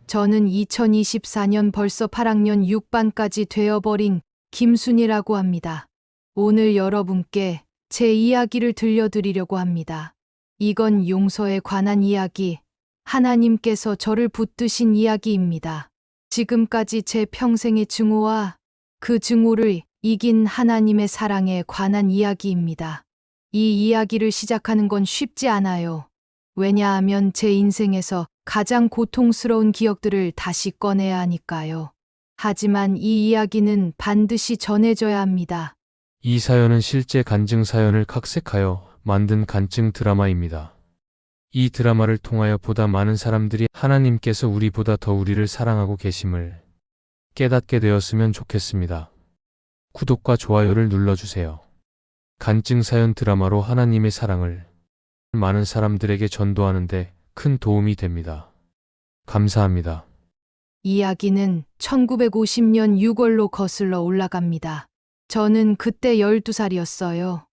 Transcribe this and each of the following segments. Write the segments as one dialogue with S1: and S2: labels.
S1: 저는 2024년 벌써 8학년 6반까지 되어버린 김순이라고 합니다. 오늘 여러분께 제 이야기를 들려드리려고 합니다. 이건 용서에 관한 이야기, 하나님께서 저를 붙드신 이야기입니다. 지금까지 제 평생의 증오와 그 증오를 이긴 하나님의 사랑에 관한 이야기입니다. 이 이야기를 시작하는 건 쉽지 않아요. 왜냐하면 제 인생에서 가장 고통스러운 기억들을 다시 꺼내야 하니까요. 하지만 이 이야기는 반드시 전해져야 합니다.
S2: 이 사연은 실제 간증 사연을 각색하여 만든 간증 드라마입니다. 이 드라마를 통하여 보다 많은 사람들이 하나님께서 우리보다 더 우리를 사랑하고 계심을 깨닫게 되었으면 좋겠습니다. 구독과 좋아요를 눌러주세요. 간증 사연 드라마로 하나님의 사랑을 많은 사람들에게 전도하는데 큰 도움이 됩니다. 감사합니다.
S1: 이야기는 1950년 6월로 거슬러 올라갑니다. 저는 그때 12살이었어요.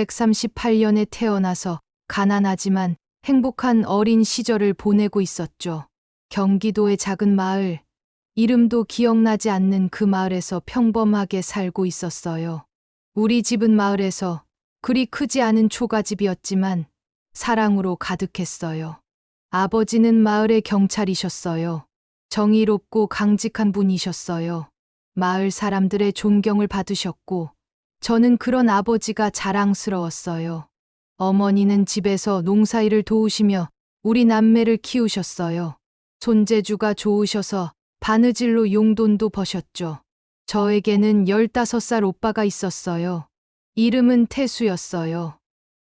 S1: 1938년에 태어나서 가난하지만 행복한 어린 시절을 보내고 있었죠. 경기도의 작은 마을, 이름도 기억나지 않는 그 마을에서 평범하게 살고 있었어요. 우리 집은 마을에서 그리 크지 않은 초가집이었지만 사랑으로 가득했어요. 아버지는 마을의 경찰이셨어요. 정의롭고 강직한 분이셨어요. 마을 사람들의 존경을 받으셨고, 저는 그런 아버지가 자랑스러웠어요. 어머니는 집에서 농사일을 도우시며 우리 남매를 키우셨어요. 손재주가 좋으셔서 바느질로 용돈도 버셨죠. 저에게는 15살 오빠가 있었어요. 이름은 태수였어요.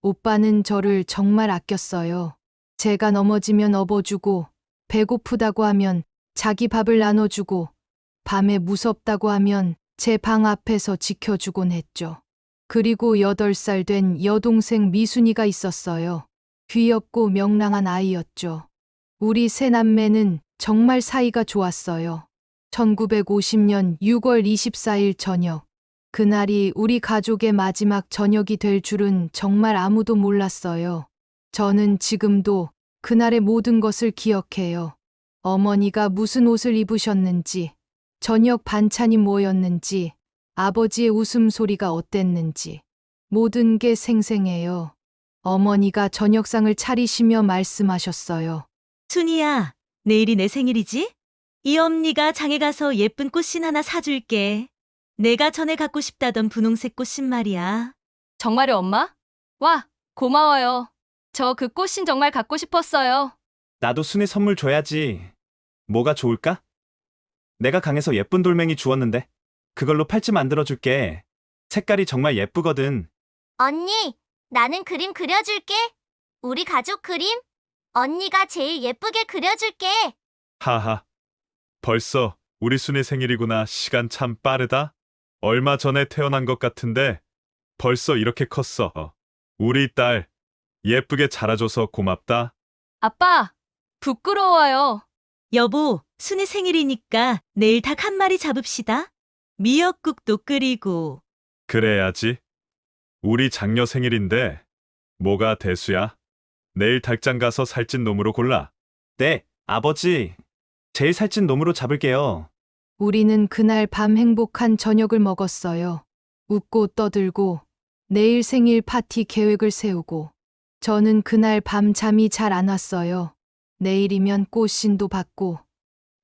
S1: 오빠는 저를 정말 아꼈어요. 제가 넘어지면 업어주고, 배고프다고 하면 자기 밥을 나눠주고, 밤에 무섭다고 하면 제 방 앞에서 지켜주곤 했죠. 그리고 8살 된 여동생 미순이가 있었어요. 귀엽고 명랑한 아이였죠. 우리 세 남매는 정말 사이가 좋았어요. 1950년 6월 24일 저녁. 그날이 우리 가족의 마지막 저녁이 될 줄은 정말 아무도 몰랐어요. 저는 지금도 그날의 모든 것을 기억해요. 어머니가 무슨 옷을 입으셨는지, 저녁 반찬이 뭐였는지, 아버지의 웃음소리가 어땠는지, 모든 게 생생해요. 어머니가 저녁상을 차리시며 말씀하셨어요.
S3: 순이야, 내일이 내 생일이지? 이 엄니가 장에 가서 예쁜 꽃신 하나 사줄게. 내가 전에 갖고 싶다던 분홍색 꽃신 말이야.
S4: 정말요, 엄마? 와, 고마워요. 저 그 꽃신 정말 갖고 싶었어요.
S5: 나도 순이 선물 줘야지. 뭐가 좋을까? 내가 강에서 예쁜 돌멩이 주웠는데 그걸로 팔찌 만들어줄게. 색깔이 정말 예쁘거든.
S6: 언니, 나는 그림 그려줄게. 우리 가족 그림? 언니가 제일 예쁘게 그려줄게.
S7: 하하. 벌써 우리 순이 생일이구나. 시간 참 빠르다. 얼마 전에 태어난 것 같은데 벌써 이렇게 컸어. 우리 딸 예쁘게 자라줘서 고맙다.
S4: 아빠, 부끄러워요.
S3: 여보, 순이 생일이니까 내일 닭 한 마리 잡읍시다. 미역국도 끓이고.
S7: 그래야지. 우리 장녀 생일인데 뭐가 대수야? 내일 닭장 가서 살찐 놈으로 골라.
S5: 네, 아버지. 제일 살찐 놈으로 잡을게요.
S1: 우리는 그날 밤 행복한 저녁을 먹었어요. 웃고 떠들고 내일 생일 파티 계획을 세우고 저는 그날 밤 잠이 잘 안 왔어요. 내일이면 꽃신도 받고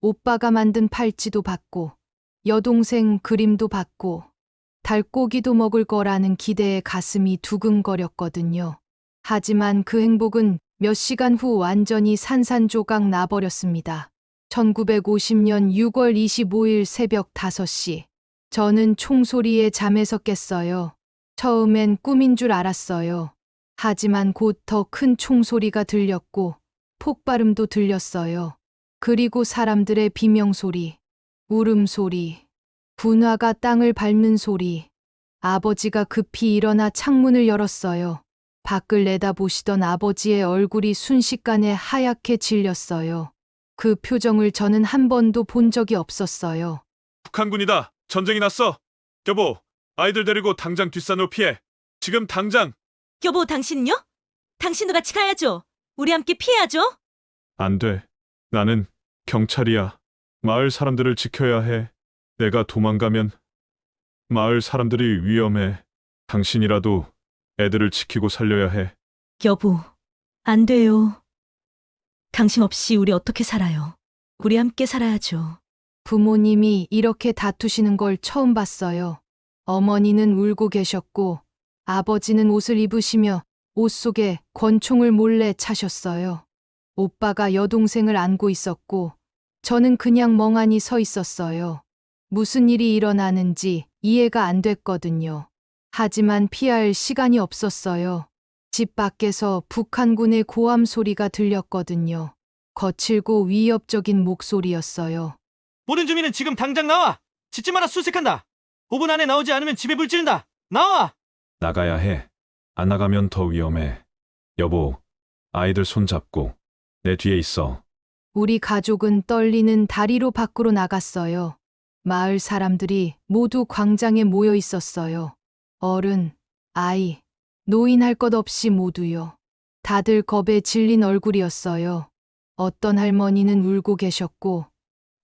S1: 오빠가 만든 팔찌도 받고 여동생 그림도 받고 닭고기도 먹을 거라는 기대에 가슴이 두근거렸거든요. 하지만 그 행복은 몇 시간 후 완전히 산산조각 나버렸습니다. 1950년 6월 25일 새벽 5시. 저는 총소리에 잠에서 깼어요. 처음엔 꿈인 줄 알았어요. 하지만 곧 더 큰 총소리가 들렸고 폭발음도 들렸어요. 그리고 사람들의 비명소리, 울음소리, 분화가 땅을 밟는 소리. 아버지가 급히 일어나 창문을 열었어요. 밖을 내다보시던 아버지의 얼굴이 순식간에 하얗게 질렸어요. 그 표정을 저는 한 번도 본 적이 없었어요.
S7: 북한군이다. 전쟁이 났어. 여보, 아이들 데리고 당장 뒷산으로 피해. 지금 당장.
S3: 여보, 당신은요? 당신도 같이 가야죠. 우리 함께 피해야죠.
S7: 안 돼. 나는 경찰이야. 마을 사람들을 지켜야 해. 내가 도망가면 마을 사람들이 위험해. 당신이라도 애들을 지키고 살려야 해.
S3: 여보, 안 돼요. 당신 없이 우리 어떻게 살아요? 우리 함께 살아야죠.
S1: 부모님이 이렇게 다투시는 걸 처음 봤어요. 어머니는 울고 계셨고 아버지는 옷을 입으시며 옷 속에 권총을 몰래 차셨어요. 오빠가 여동생을 안고 있었고 저는 그냥 멍하니 서 있었어요. 무슨 일이 일어나는지 이해가 안 됐거든요. 하지만 피할 시간이 없었어요. 집 밖에서 북한군의 고함 소리가 들렸거든요. 거칠고 위협적인 목소리였어요.
S8: 모든 주민은 지금 당장 나와! 짓지 마라 수색한다! 5분 안에 나오지 않으면 집에 불 지른다! 나와!
S5: 나가야 해. 안 나가면 더 위험해. 여보, 아이들 손잡고 내 뒤에 있어.
S1: 우리 가족은 떨리는 다리로 밖으로 나갔어요. 마을 사람들이 모두 광장에 모여 있었어요. 어른, 아이, 노인 할 것 없이 모두요. 다들 겁에 질린 얼굴이었어요. 어떤 할머니는 울고 계셨고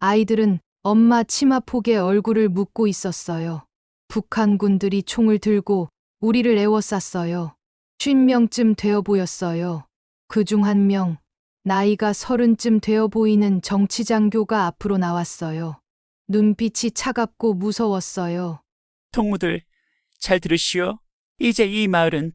S1: 아이들은 엄마 치마폭에 얼굴을 묻고 있었어요. 북한군들이 총을 들고 우리를 에워쌌어요. 50명쯤 되어 보였어요. 그중 한 명, 나이가 30쯤 되어 보이는 정치장교가 앞으로 나왔어요. 눈빛이 차갑고 무서웠어요.
S9: 동무들, 잘 들으시오. 이제 이 마을은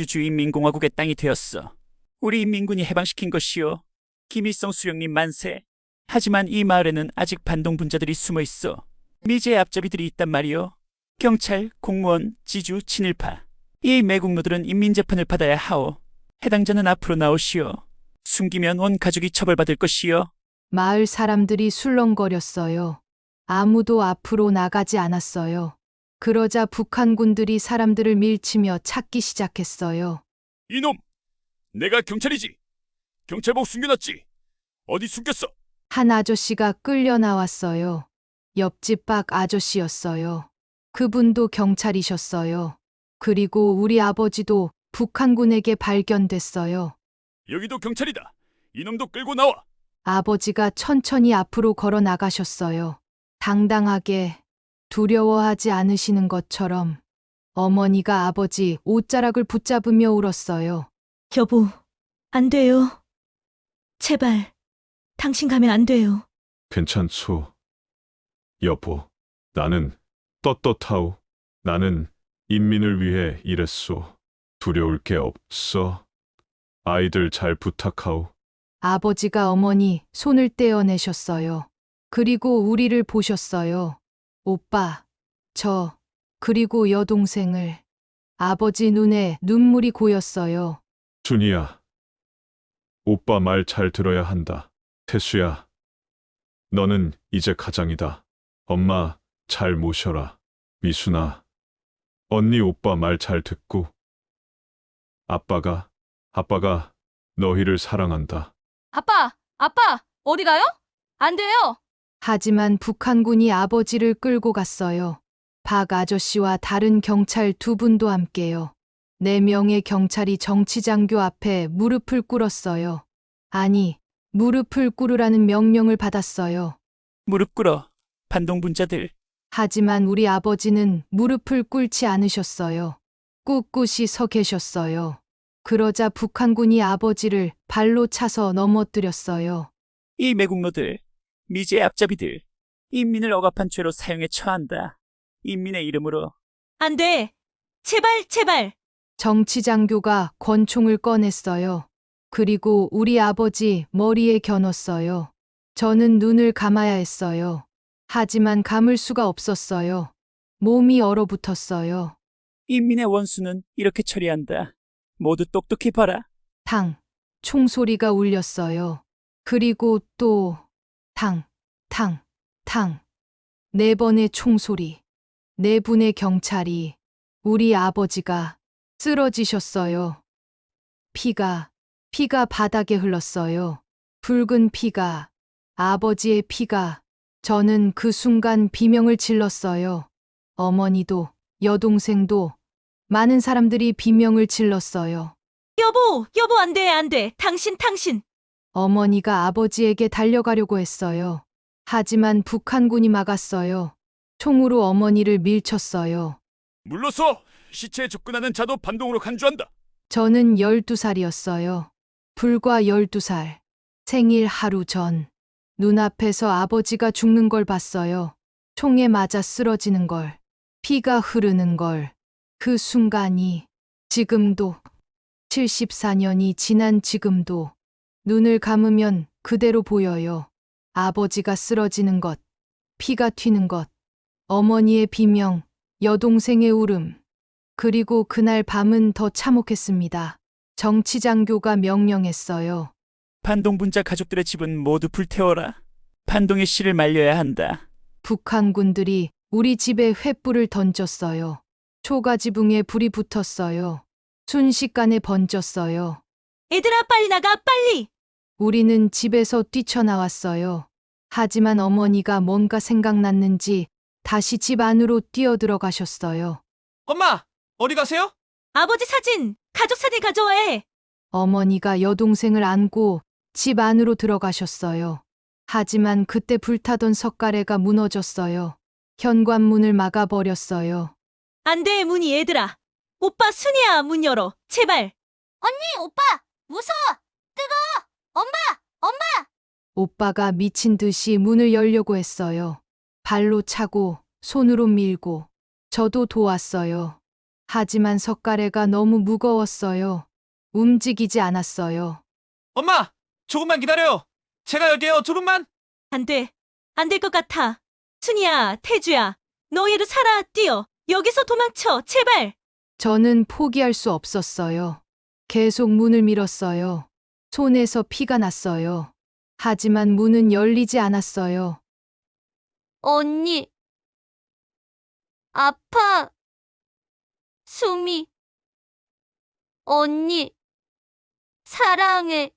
S9: 조선민주주의인민공화국의 땅이 되었어. 우리 인민군이 해방시킨 것이오. 김일성 수령님 만세. 하지만 이 마을에는 아직 반동분자들이 숨어 있어. 미제의 앞잡이들이 있단 말이오. 경찰, 공무원, 지주, 친일파. 이 매국노들은 인민재판을 받아야 하오. 해당자는 앞으로 나오시오. 숨기면 온 가족이 처벌받을 것이오.
S1: 마을 사람들이 술렁거렸어요. 아무도 앞으로 나가지 않았어요. 그러자 북한군들이 사람들을 밀치며 찾기 시작했어요.
S9: 이놈! 내가 경찰이지! 경찰복 숨겨놨지! 어디 숨겼어?
S1: 한 아저씨가 끌려 나왔어요. 옆집 박 아저씨였어요. 그분도 경찰이셨어요. 그리고 우리 아버지도 북한군에게 발견됐어요.
S9: 여기도 경찰이다! 이놈도 끌고 나와!
S1: 아버지가 천천히 앞으로 걸어 나가셨어요. 당당하게 두려워하지 않으시는 것처럼 어머니가 아버지 옷자락을 붙잡으며 울었어요.
S3: 여보, 안 돼요. 제발, 당신 가면 안 돼요.
S7: 괜찮소. 여보, 나는 떳떳하오. 나는 인민을 위해 일했소. 두려울 게 없어. 아이들 잘 부탁하오.
S1: 아버지가 어머니 손을 떼어내셨어요. 그리고 우리를 보셨어요. 오빠, 저, 그리고 여동생을. 아버지 눈에 눈물이 고였어요.
S7: 준이야. 오빠 말 잘 들어야 한다. 태수야. 너는 이제 가장이다. 엄마 잘 모셔라. 미순아. 언니 오빠 말 잘 듣고. 아빠가 너희를 사랑한다.
S4: 아빠, 어디 가요? 안 돼요.
S1: 하지만 북한군이 아버지를 끌고 갔어요. 박 아저씨와 다른 경찰 2분도 함께요. 4명의 경찰이 정치장교 앞에 무릎을 꿇었어요. 아니, 무릎을 꿇으라는 명령을 받았어요.
S9: 무릎 꿇어, 반동분자들.
S1: 하지만 우리 아버지는 무릎을 꿇지 않으셨어요. 꿋꿋이 서 계셨어요. 그러자 북한군이 아버지를 발로 차서 넘어뜨렸어요.
S9: 이 매국노들, 미제의 앞잡이들, 인민을 억압한 죄로 사형에 처한다. 인민의 이름으로.
S3: 안 돼. 제발.
S1: 정치장교가 권총을 꺼냈어요. 그리고 우리 아버지 머리에 겨눴어요. 저는 눈을 감아야 했어요. 하지만 감을 수가 없었어요. 몸이 얼어붙었어요.
S9: 인민의 원수는 이렇게 처리한다. 모두 똑똑히 봐라.
S1: 탕, 총소리가 울렸어요. 그리고 또 탕. 4번의 총소리. 4분의 경찰이 우리 아버지가 쓰러지셨어요. 피가 바닥에 흘렀어요. 붉은 피가, 아버지의 피가. 저는 그 순간 비명을 질렀어요. 어머니도, 여동생도, 많은 사람들이 비명을 질렀어요.
S3: 여보, 안 돼. 당신.
S1: 어머니가 아버지에게 달려가려고 했어요. 하지만 북한군이 막았어요. 총으로 어머니를 밀쳤어요.
S9: 물러서! 시체에 접근하는 자도 반동으로 간주한다.
S1: 저는 12살이었어요. 불과 12살. 생일 하루 전. 눈앞에서 아버지가 죽는 걸 봤어요. 총에 맞아 쓰러지는 걸. 피가 흐르는 걸. 그 순간이 지금도 74년이 지난 지금도 눈을 감으면 그대로 보여요. 아버지가 쓰러지는 것, 피가 튀는 것, 어머니의 비명, 여동생의 울음. 그리고 그날 밤은 더 참혹했습니다. 정치장교가 명령했어요.
S9: 반동분자 가족들의 집은 모두 불태워라. 반동의 씨를 말려야 한다.
S1: 북한군들이 우리 집에 횃불을 던졌어요. 초가지붕에 불이 붙었어요. 순식간에 번졌어요.
S3: 얘들아, 빨리 나가, 빨리!
S1: 우리는 집에서 뛰쳐나왔어요. 하지만 어머니가 뭔가 생각났는지 다시 집 안으로 뛰어들어가셨어요.
S8: 엄마, 어디 가세요?
S3: 아버지 사진, 가족 사진 가져와 해.
S1: 어머니가 여동생을 안고 집 안으로 들어가셨어요. 하지만 그때 불타던 석가래가 무너졌어요. 현관문을 막아버렸어요.
S3: 안 돼, 문이 얘들아. 오빠 순이야, 문 열어. 제발.
S6: 언니, 오빠, 무서워. 뜨거워. 엄마.
S1: 오빠가 미친 듯이 문을 열려고 했어요. 발로 차고 손으로 밀고 저도 도왔어요. 하지만 석가래가 너무 무거웠어요. 움직이지 않았어요.
S8: 엄마, 조금만 기다려요. 제가 여기에요, 조금만.
S3: 안 돼. 안 될 것 같아. 순이야, 태주야. 너희도 살아, 뛰어. 여기서 도망쳐, 제발.
S1: 저는 포기할 수 없었어요. 계속 문을 밀었어요. 손에서 피가 났어요. 하지만 문은 열리지 않았어요.
S6: 언니. 아파. 수미. 언니. 사랑해.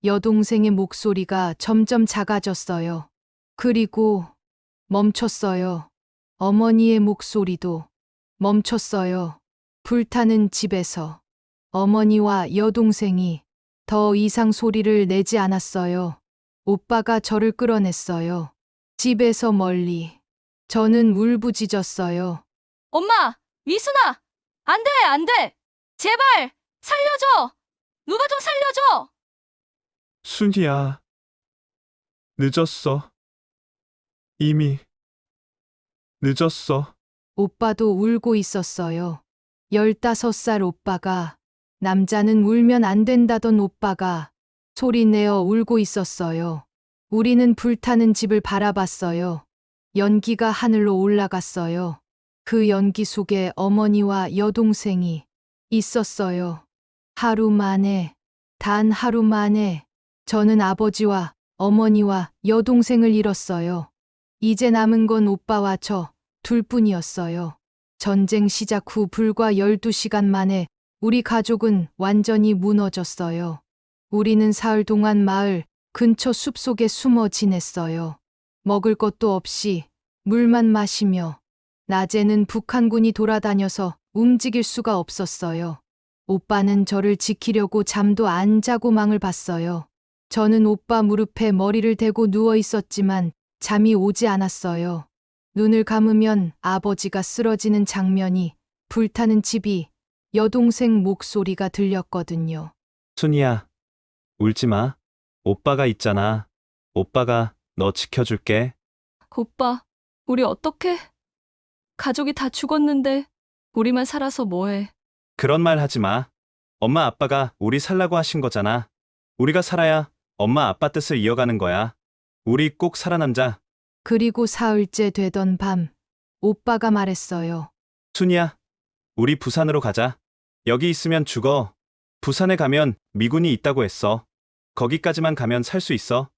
S1: 여동생의 목소리가 점점 작아졌어요. 그리고 멈췄어요. 어머니의 목소리도 멈췄어요. 불타는 집에서 어머니와 여동생이 더 이상 소리를 내지 않았어요. 오빠가 저를 끌어냈어요. 집에서 멀리. 저는 울부짖었어요.
S4: 엄마, 미순아! 안 돼, 안 돼! 제발! 살려줘! 누가 좀 살려줘!
S7: 순이야. 늦었어. 이미 늦었어.
S1: 오빠도 울고 있었어요. 15살 오빠가, 남자는 울면 안 된다던 오빠가 소리 내어 울고 있었어요. 우리는 불타는 집을 바라봤어요. 연기가 하늘로 올라갔어요. 그 연기 속에 어머니와 여동생이 있었어요. 하루 만에, 단 하루 만에 저는 아버지와 어머니와 여동생을 잃었어요. 이제 남은 건 오빠와 저 둘뿐이었어요. 전쟁 시작 후 불과 12시간 만에 우리 가족은 완전히 무너졌어요. 우리는 사흘 동안 마을 근처 숲속에 숨어 지냈어요. 먹을 것도 없이 물만 마시며 낮에는 북한군이 돌아다녀서 움직일 수가 없었어요. 오빠는 저를 지키려고 잠도 안 자고 망을 봤어요. 저는 오빠 무릎에 머리를 대고 누워 있었지만 잠이 오지 않았어요. 눈을 감으면 아버지가 쓰러지는 장면이, 불타는 집이, 여동생 목소리가 들렸거든요.
S5: 순이야, 울지 마. 오빠가 있잖아. 오빠가 너 지켜줄게.
S4: 오빠, 우리 어떡해? 가족이 다 죽었는데 우리만 살아서 뭐해?
S5: 그런 말 하지 마. 엄마 아빠가 우리 살라고 하신 거잖아. 우리가 살아야 엄마 아빠 뜻을 이어가는 거야. 우리 꼭 살아남자.
S1: 그리고 사흘째 되던 밤, 오빠가 말했어요.
S5: 순이야, 우리 부산으로 가자. 여기 있으면 죽어. 부산에 가면 미군이 있다고 했어. 거기까지만 가면 살 수 있어.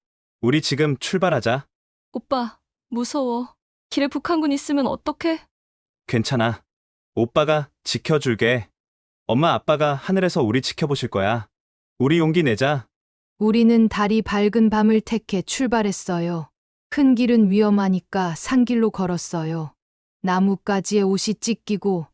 S5: 우리 지금 출발하자.
S4: 오빠, 무서워. 길에 북한군 있으면 어떡해?
S5: 괜찮아. 오빠가 지켜줄게. 엄마 아빠가 하늘에서 우리 지켜보실 거야. 우리 용기 내자.
S1: 우리는 달이 밝은 밤을 택해 출발했어요. 큰 길은 위험하니까 산길로 걸었어요. 나뭇가지에 옷이 찢기고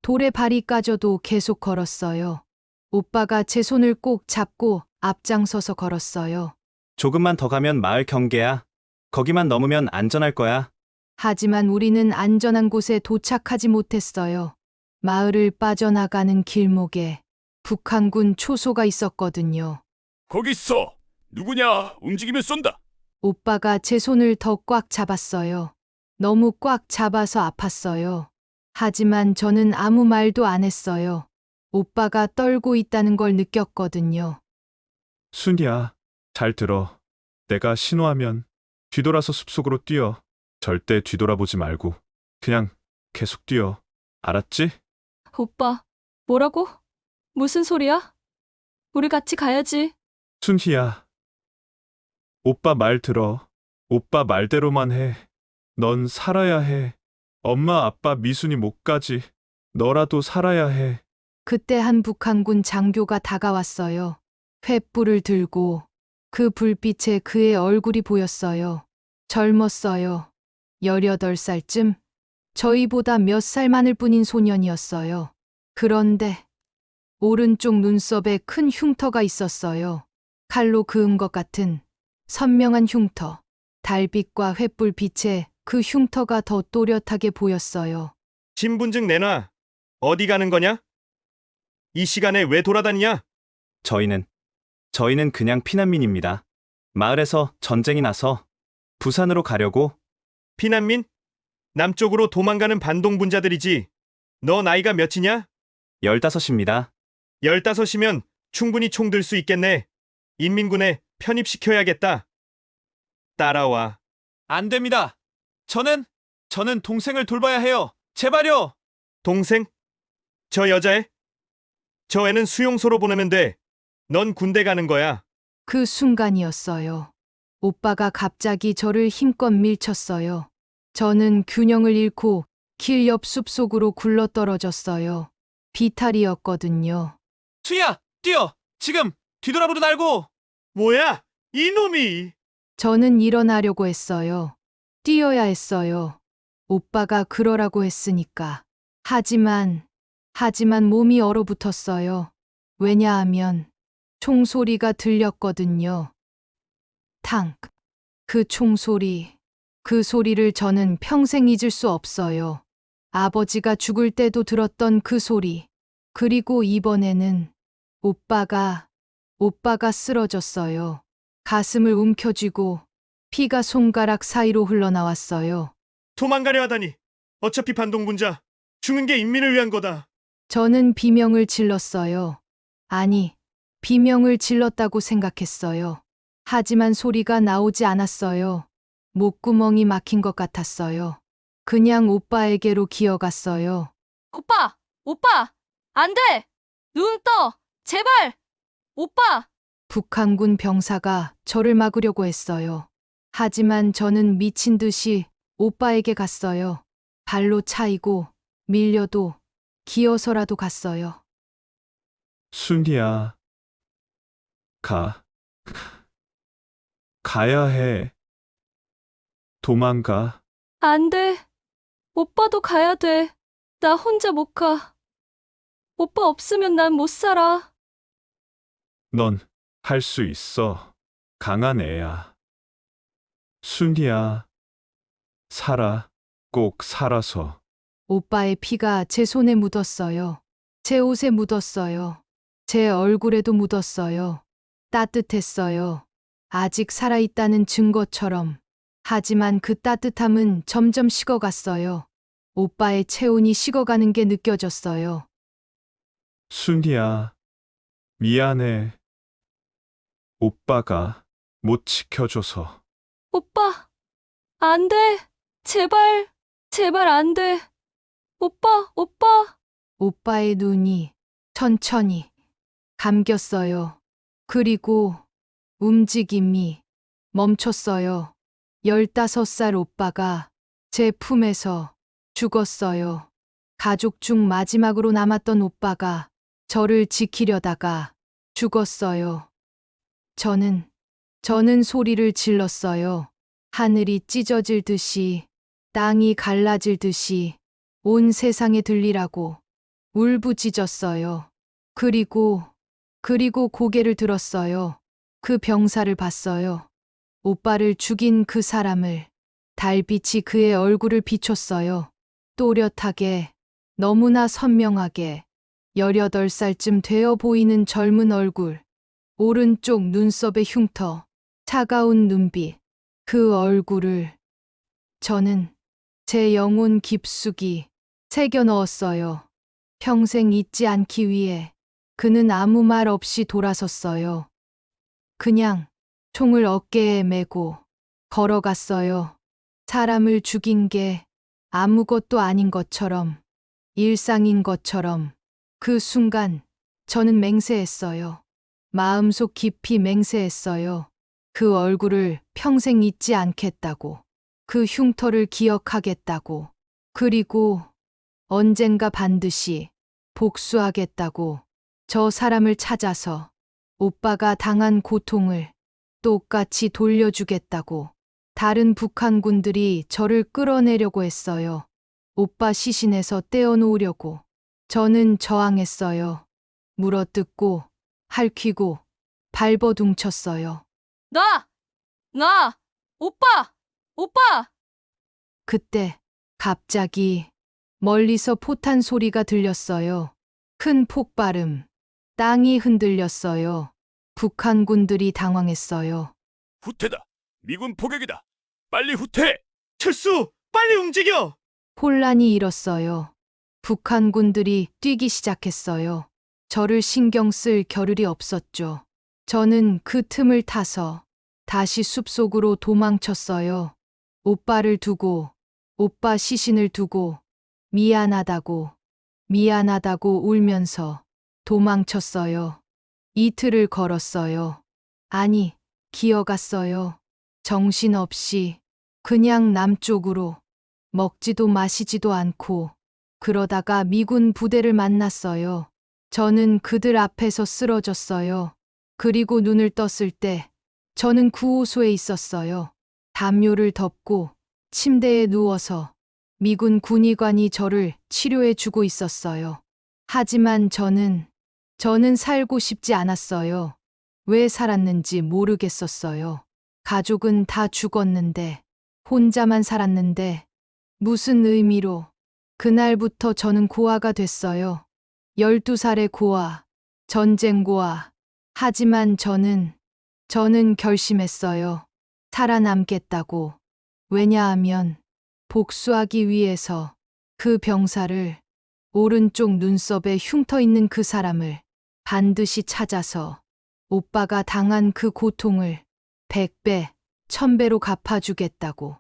S1: 돌에 발이 까져도 계속 걸었어요. 오빠가 제 손을 꼭 잡고 앞장서서 걸었어요.
S5: 조금만 더 가면 마을 경계야. 거기만 넘으면 안전할 거야.
S1: 하지만 우리는 안전한 곳에 도착하지 못했어요. 마을을 빠져나가는 길목에 북한군 초소가 있었거든요.
S9: 거기 있어. 누구냐? 움직이면 쏜다.
S1: 오빠가 제 손을 더 꽉 잡았어요. 너무 꽉 잡아서 아팠어요. 하지만 저는 아무 말도 안 했어요. 오빠가 떨고 있다는 걸 느꼈거든요.
S7: 순이야, 잘 들어. 내가 신호하면 뒤돌아서 숲속으로 뛰어. 절대 뒤돌아보지 말고 그냥 계속 뛰어. 알았지?
S4: 오빠, 뭐라고? 무슨 소리야? 우리 같이 가야지.
S7: 순희야. 오빠 말 들어. 오빠 말대로만 해. 넌 살아야 해. 엄마, 아빠, 미순이 못 가지. 너라도 살아야 해.
S1: 그때 한 북한군 장교가 다가왔어요. 횃불을 들고 그 불빛에 그의 얼굴이 보였어요. 젊었어요. 18살쯤 저희보다 몇 살 많을 뿐인 소년이었어요. 그런데 오른쪽 눈썹에 큰 흉터가 있었어요. 칼로 그은 것 같은 선명한 흉터. 달빛과 횃불빛에 그 흉터가 더 또렷하게 보였어요.
S8: 신분증 내놔. 어디 가는 거냐? 이 시간에 왜 돌아다니냐?
S5: 저희는 그냥 피난민입니다. 마을에서 전쟁이 나서 부산으로 가려고.
S8: 피난민? 남쪽으로 도망가는 반동분자들이지. 너 나이가 몇이냐?
S5: 15입니다.
S8: 15이면 충분히 총 들 수 있겠네. 인민군에 편입시켜야겠다. 따라와.
S5: 안 됩니다. 저는 동생을 돌봐야 해요. 제발요.
S8: 동생? 저 여자애? 저 애는 수용소로 보내면 돼. 넌 군대 가는 거야.
S1: 그 순간이었어요. 오빠가 갑자기 저를 힘껏 밀쳤어요. 저는 균형을 잃고 길 옆 숲속으로 굴러떨어졌어요. 비탈이었거든요.
S5: 수희야, 뛰어. 지금 뒤돌아보도 날고.
S8: 뭐야? 이놈이!
S1: 저는 일어나려고 했어요. 뛰어야 했어요. 오빠가 그러라고 했으니까. 하지만 몸이 얼어붙었어요. 왜냐하면 총소리가 들렸거든요. 탕. 그 총소리. 그 소리를 저는 평생 잊을 수 없어요. 아버지가 죽을 때도 들었던 그 소리. 그리고 이번에는 오빠가 쓰러졌어요. 가슴을 움켜쥐고 피가 손가락 사이로 흘러나왔어요.
S8: 도망가려 하다니. 어차피 반동분자. 죽는 게 인민을 위한 거다.
S1: 저는 비명을 질렀어요. 아니, 비명을 질렀다고 생각했어요. 하지만 소리가 나오지 않았어요. 목구멍이 막힌 것 같았어요. 그냥 오빠에게로 기어갔어요.
S4: 오빠! 안 돼! 눈 떠! 제발! 오빠!
S1: 북한군 병사가 저를 막으려고 했어요. 하지만 저는 미친 듯이 오빠에게 갔어요. 발로 차이고 밀려도 기어서라도 갔어요.
S7: 순이야. 가야 해. 도망가.
S4: 안 돼. 오빠도 가야 돼. 나 혼자 못 가. 오빠 없으면 난 못 살아.
S7: 넌 할 수 있어. 강한 애야. 순이야. 살아. 꼭 살아서.
S1: 오빠의 피가 제 손에 묻었어요. 제 옷에 묻었어요. 제 얼굴에도 묻었어요. 따뜻했어요. 아직 살아있다는 증거처럼. 하지만 그 따뜻함은 점점 식어갔어요. 오빠의 체온이 식어가는 게 느껴졌어요.
S7: 순이야. 미안해. 오빠가 못 지켜줘서.
S4: 오빠! 안 돼. 제발 안 돼. 오빠!
S1: 오빠의 눈이 천천히 감겼어요. 그리고 움직임이 멈췄어요. 15살 오빠가 제 품에서 죽었어요. 가족 중 마지막으로 남았던 오빠가 저를 지키려다가 죽었어요. 저는 소리를 질렀어요. 하늘이 찢어질 듯이, 땅이 갈라질 듯이 온 세상에 들리라고 울부짖었어요. 그리고 그리고 고개를 들었어요. 그 병사를 봤어요. 오빠를 죽인 그 사람을. 달빛이 그의 얼굴을 비췄어요. 또렷하게, 너무나 선명하게. 18살쯤 되어 보이는 젊은 얼굴. 오른쪽 눈썹의 흉터. 차가운 눈빛. 그 얼굴을 저는 제 영혼 깊숙이 새겨 넣었어요. 평생 잊지 않기 위해 그는 아무 말 없이 돌아섰어요. 그냥 총을 어깨에 메고 걸어갔어요. 사람을 죽인 게 아무것도 아닌 것처럼, 일상인 것처럼. 그 순간 저는 맹세했어요. 마음속 깊이 맹세했어요. 그 얼굴을 평생 잊지 않겠다고. 그 흉터를 기억하겠다고. 그리고 언젠가 반드시 복수하겠다고. 저 사람을 찾아서 오빠가 당한 고통을 똑같이 돌려주겠다고. 다른 북한군들이 저를 끌어내려고 했어요. 오빠 시신에서 떼어놓으려고. 저는 저항했어요. 물어뜯고, 핥히고, 발버둥쳤어요.
S4: 오빠!
S1: 그때 갑자기 멀리서 포탄 소리가 들렸어요. 큰 폭발음. 땅이 흔들렸어요. 북한군들이 당황했어요.
S9: 후퇴다. 미군 포격이다. 빨리 후퇴.
S8: 철수! 빨리 움직여!
S1: 혼란이 일었어요. 북한군들이 뛰기 시작했어요. 저를 신경 쓸 겨를이 없었죠. 저는 그 틈을 타서 다시 숲속으로 도망쳤어요. 오빠를 두고, 오빠 시신을 두고, 미안하다고 울면서 도망쳤어요. 이틀을 걸었어요. 아니, 기어갔어요. 정신없이 그냥 남쪽으로. 먹지도 마시지도 않고. 그러다가 미군 부대를 만났어요. 저는 그들 앞에서 쓰러졌어요. 그리고 눈을 떴을 때 저는 구호소에 있었어요. 담요를 덮고 침대에 누워서 미군 군의관이 저를 치료해 주고 있었어요. 하지만 저는 살고 싶지 않았어요. 왜 살았는지 모르겠었어요. 가족은 다 죽었는데, 혼자만 살았는데, 무슨 의미로. 그날부터 저는 고아가 됐어요. 12살의 고아, 전쟁 고아. 하지만 저는 결심했어요. 살아남겠다고. 왜냐하면 복수하기 위해서 그 병사를, 오른쪽 눈썹에 흉터 있는 그 사람을 반드시 찾아서 오빠가 당한 그 고통을 100배, 1000배로 갚아주겠다고.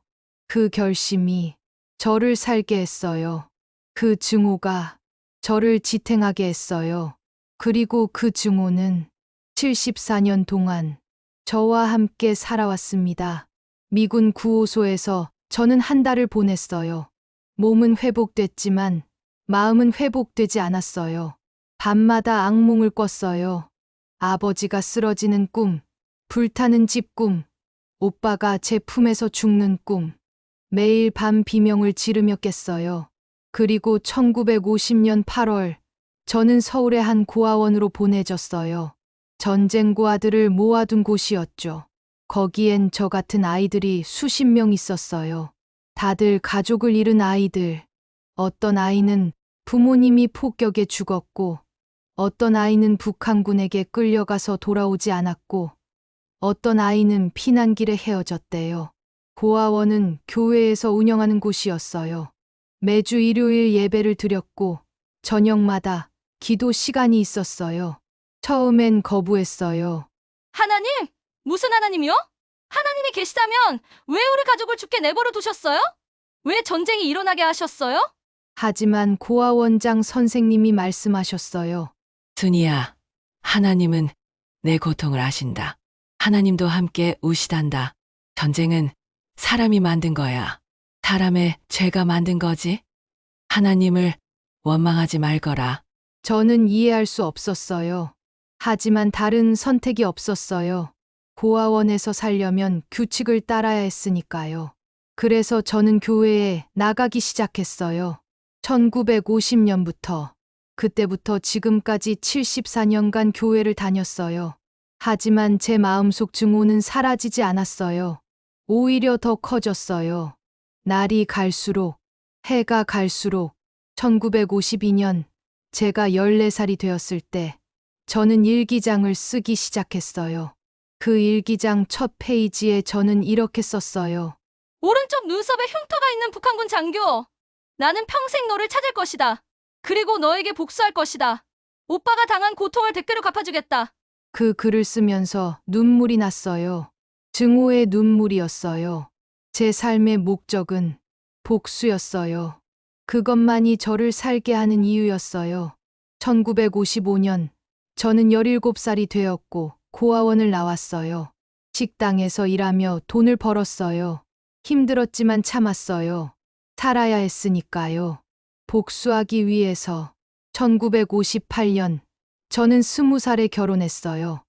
S1: 그 결심이 저를 살게 했어요. 그 증오가 저를 지탱하게 했어요. 그리고 그 증오는 74년 동안 저와 함께 살아왔습니다. 미군 구호소에서 저는 한 달을 보냈어요. 몸은 회복됐지만 마음은 회복되지 않았어요. 밤마다 악몽을 꿨어요. 아버지가 쓰러지는 꿈, 불타는 집 꿈, 오빠가 제 품에서 죽는 꿈. 매일 밤 비명을 지르며 깼어요. 그리고 1950년 8월, 저는 서울의 한 고아원으로 보내졌어요. 전쟁 고아들을 모아둔 곳이었죠. 거기엔 저 같은 아이들이 수십 명 있었어요. 다들 가족을 잃은 아이들. 어떤 아이는 부모님이 폭격에 죽었고, 어떤 아이는 북한군에게 끌려가서 돌아오지 않았고, 어떤 아이는 피난길에 헤어졌대요. 고아원은 교회에서 운영하는 곳이었어요. 매주 일요일 예배를 드렸고, 저녁마다 기도 시간이 있었어요. 처음엔 거부했어요.
S4: 하나님? 무슨 하나님이요? 하나님이 계시다면 왜 우리 가족을 죽게 내버려 두셨어요? 왜 전쟁이 일어나게 하셨어요?
S1: 하지만 고아원장 선생님이 말씀하셨어요.
S10: 순이야, 하나님은 내 고통을 아신다. 하나님도 함께 우시단다. 전쟁은 사람이 만든 거야. 사람의 죄가 만든 거지. 하나님을 원망하지 말거라.
S1: 저는 이해할 수 없었어요. 하지만 다른 선택이 없었어요. 고아원에서 살려면 규칙을 따라야 했으니까요. 그래서 저는 교회에 나가기 시작했어요. 1950년부터 그때부터 지금까지 74년간 교회를 다녔어요. 하지만 제 마음속 증오는 사라지지 않았어요. 오히려 더 커졌어요. 날이 갈수록, 해가 갈수록 1952년 제가 14살이 되었을 때 저는 일기장을 쓰기 시작했어요. 그 일기장 첫 페이지에 저는 이렇게 썼어요.
S4: 오른쪽 눈썹에 흉터가 있는 북한군 장교. 나는 평생 너를 찾을 것이다. 그리고 너에게 복수할 것이다. 오빠가 당한 고통을 대가로 갚아주겠다.
S1: 그 글을 쓰면서 눈물이 났어요. 증오의 눈물이었어요. 제 삶의 목적은 복수였어요. 그것만이 저를 살게 하는 이유였어요. 1955년 저는 17살이 되었고 고아원을 나왔어요. 식당에서 일하며 돈을 벌었어요. 힘들었지만 참았어요. 살아야 했으니까요. 복수하기 위해서 1958년 저는 20살에 결혼했어요.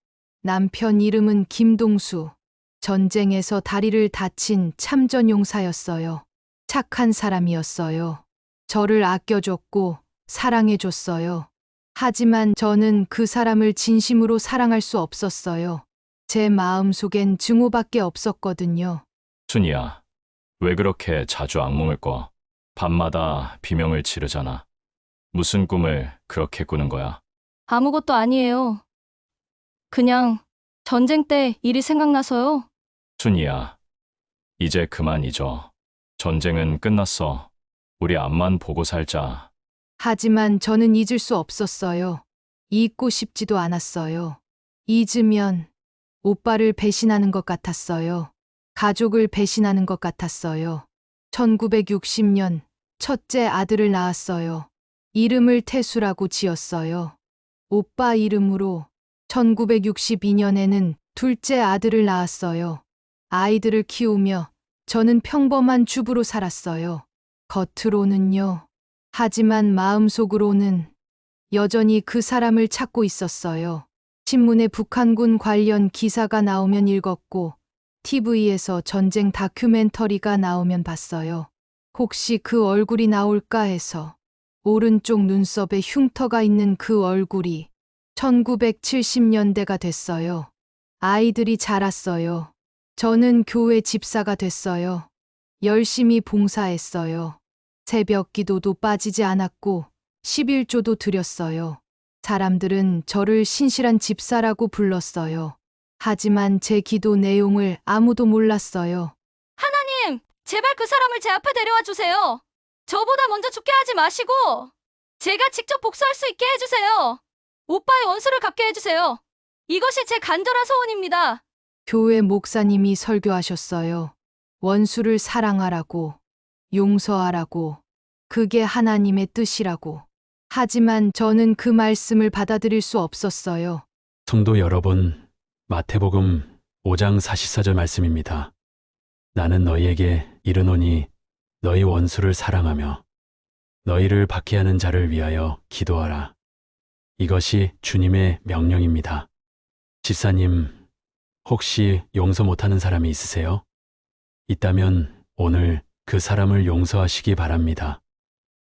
S1: 남편 이름은 김동수. 전쟁에서 다리를 다친 참전용사였어요. 착한 사람이었어요. 저를 아껴줬고 사랑해줬어요. 하지만 저는 그 사람을 진심으로 사랑할 수 없었어요. 제 마음속엔 증오밖에 없었거든요.
S11: 순이야, 왜 그렇게 자주 악몽을 꿔? 밤마다 비명을 지르잖아. 무슨 꿈을 그렇게 꾸는 거야?
S4: 아무것도 아니에요. 그냥 전쟁 때 일이 생각나서요.
S11: 순이야, 이제 그만 잊어. 전쟁은 끝났어. 우리 앞만 보고 살자.
S1: 하지만 저는 잊을 수 없었어요. 잊고 싶지도 않았어요. 잊으면 오빠를 배신하는 것 같았어요. 가족을 배신하는 것 같았어요. 1960년 첫째 아들을 낳았어요. 이름을 태수라고 지었어요. 오빠 이름으로 1962년에는 둘째 아들을 낳았어요. 아이들을 키우며 저는 평범한 주부로 살았어요. 겉으로는요. 하지만 마음속으로는 여전히 그 사람을 찾고 있었어요. 신문에 북한군 관련 기사가 나오면 읽었고 TV에서 전쟁 다큐멘터리가 나오면 봤어요. 혹시 그 얼굴이 나올까 해서 오른쪽 눈썹에 흉터가 있는 그 얼굴이 1970년대가 됐어요. 아이들이 자랐어요. 저는 교회 집사가 됐어요. 열심히 봉사했어요. 새벽 기도도 빠지지 않았고 11조도 드렸어요. 사람들은 저를 신실한 집사라고 불렀어요. 하지만 제 기도 내용을 아무도 몰랐어요.
S4: 하나님, 제발 그 사람을 제 앞에 데려와 주세요. 저보다 먼저 죽게 하지 마시고 제가 직접 복수할 수 있게 해주세요. 오빠의 원수를 갚게 해주세요. 이것이 제 간절한 소원입니다.
S1: 교회 목사님이 설교하셨어요. 원수를 사랑하라고, 용서하라고, 그게 하나님의 뜻이라고. 하지만 저는 그 말씀을 받아들일 수 없었어요.
S12: 성도 여러분, 마태복음 5장 44절 말씀입니다. 나는 너희에게 이르노니 너희 원수를 사랑하며 너희를 박해하는 자를 위하여 기도하라. 이것이 주님의 명령입니다. 집사님, 혹시 용서 못하는 사람이 있으세요? 있다면 오늘 그 사람을 용서하시기 바랍니다.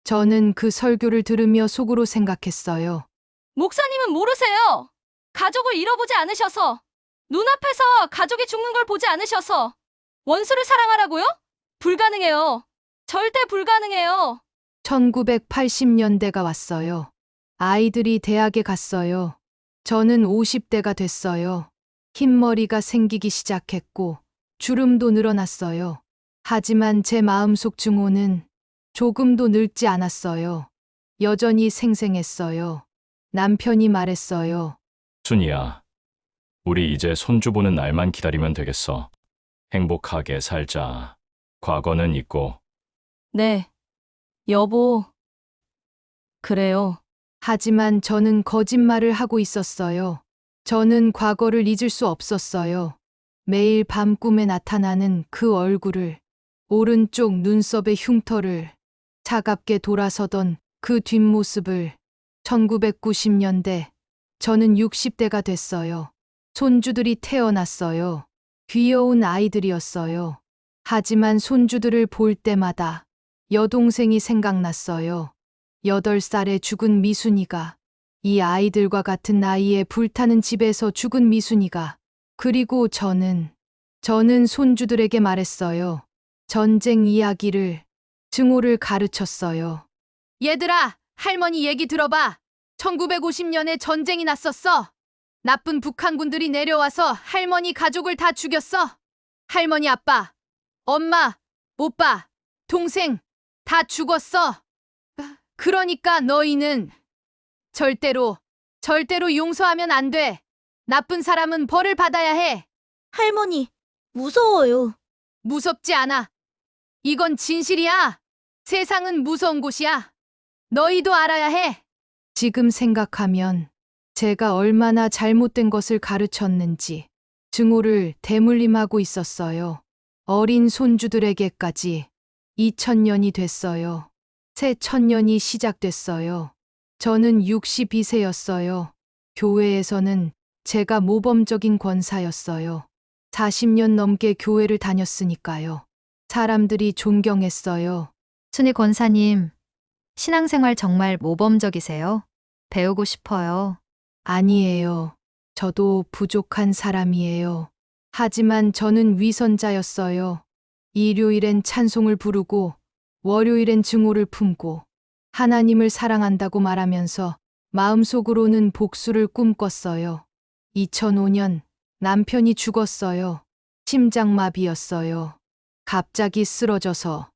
S1: 저는 그 설교를 들으며 속으로 생각했어요.
S4: 목사님은 모르세요. 가족을 잃어보지 않으셔서, 눈앞에서 가족이 죽는 걸 보지 않으셔서 원수를 사랑하라고요? 불가능해요. 절대 불가능해요.
S1: 1980년대가 왔어요. 아이들이 대학에 갔어요. 저는 50대가 됐어요. 흰머리가 생기기 시작했고 주름도 늘어났어요. 하지만 제 마음속 증오는 조금도 늙지 않았어요. 여전히 생생했어요. 남편이 말했어요.
S11: 순이야, 우리 이제 손주 보는 날만 기다리면 되겠어. 행복하게 살자. 과거는 잊고.
S4: 네, 여보. 그래요.
S1: 하지만 저는 거짓말을 하고 있었어요. 저는 과거를 잊을 수 없었어요. 매일 밤 꿈에 나타나는 그 얼굴을, 오른쪽 눈썹의 흉터를, 차갑게 돌아서던 그 뒷모습을. 1990년대, 저는 60대가 됐어요. 손주들이 태어났어요. 귀여운 아이들이었어요. 하지만 손주들을 볼 때마다 여동생이 생각났어요. 8살에 죽은 미순이가, 이 아이들과 같은 나이에 불타는 집에서 죽은 미순이가, 그리고 저는 손주들에게 말했어요. 전쟁 이야기를, 증오를 가르쳤어요. 얘들아, 할머니 얘기 들어봐. 1950년에 전쟁이 났었어. 나쁜 북한군들이 내려와서 할머니 가족을 다 죽였어. 할머니 아빠, 엄마, 오빠, 동생 다 죽었어. 그러니까 너희는 절대로 용서하면 안 돼. 나쁜 사람은 벌을 받아야 해.
S3: 할머니, 무서워요.
S1: 무섭지 않아. 이건 진실이야. 세상은 무서운 곳이야. 너희도 알아야 해. 지금 생각하면 제가 얼마나 잘못된 것을 가르쳤는지 증오를 대물림하고 있었어요. 어린 손주들에게까지 2000년이 됐어요. 새 천년이 시작됐어요. 저는 62세였어요. 교회에서는 제가 모범적인 권사였어요. 40년 넘게 교회를 다녔으니까요. 사람들이 존경했어요.
S13: 순희 권사님, 신앙생활 정말 모범적이세요. 배우고 싶어요.
S1: 아니에요. 저도 부족한 사람이에요. 하지만 저는 위선자였어요. 일요일엔 찬송을 부르고 월요일엔 증오를 품고 하나님을 사랑한다고 말하면서 마음속으로는 복수를 꿈꿨어요. 2005년 남편이 죽었어요. 심장마비였어요. 갑자기 쓰러져서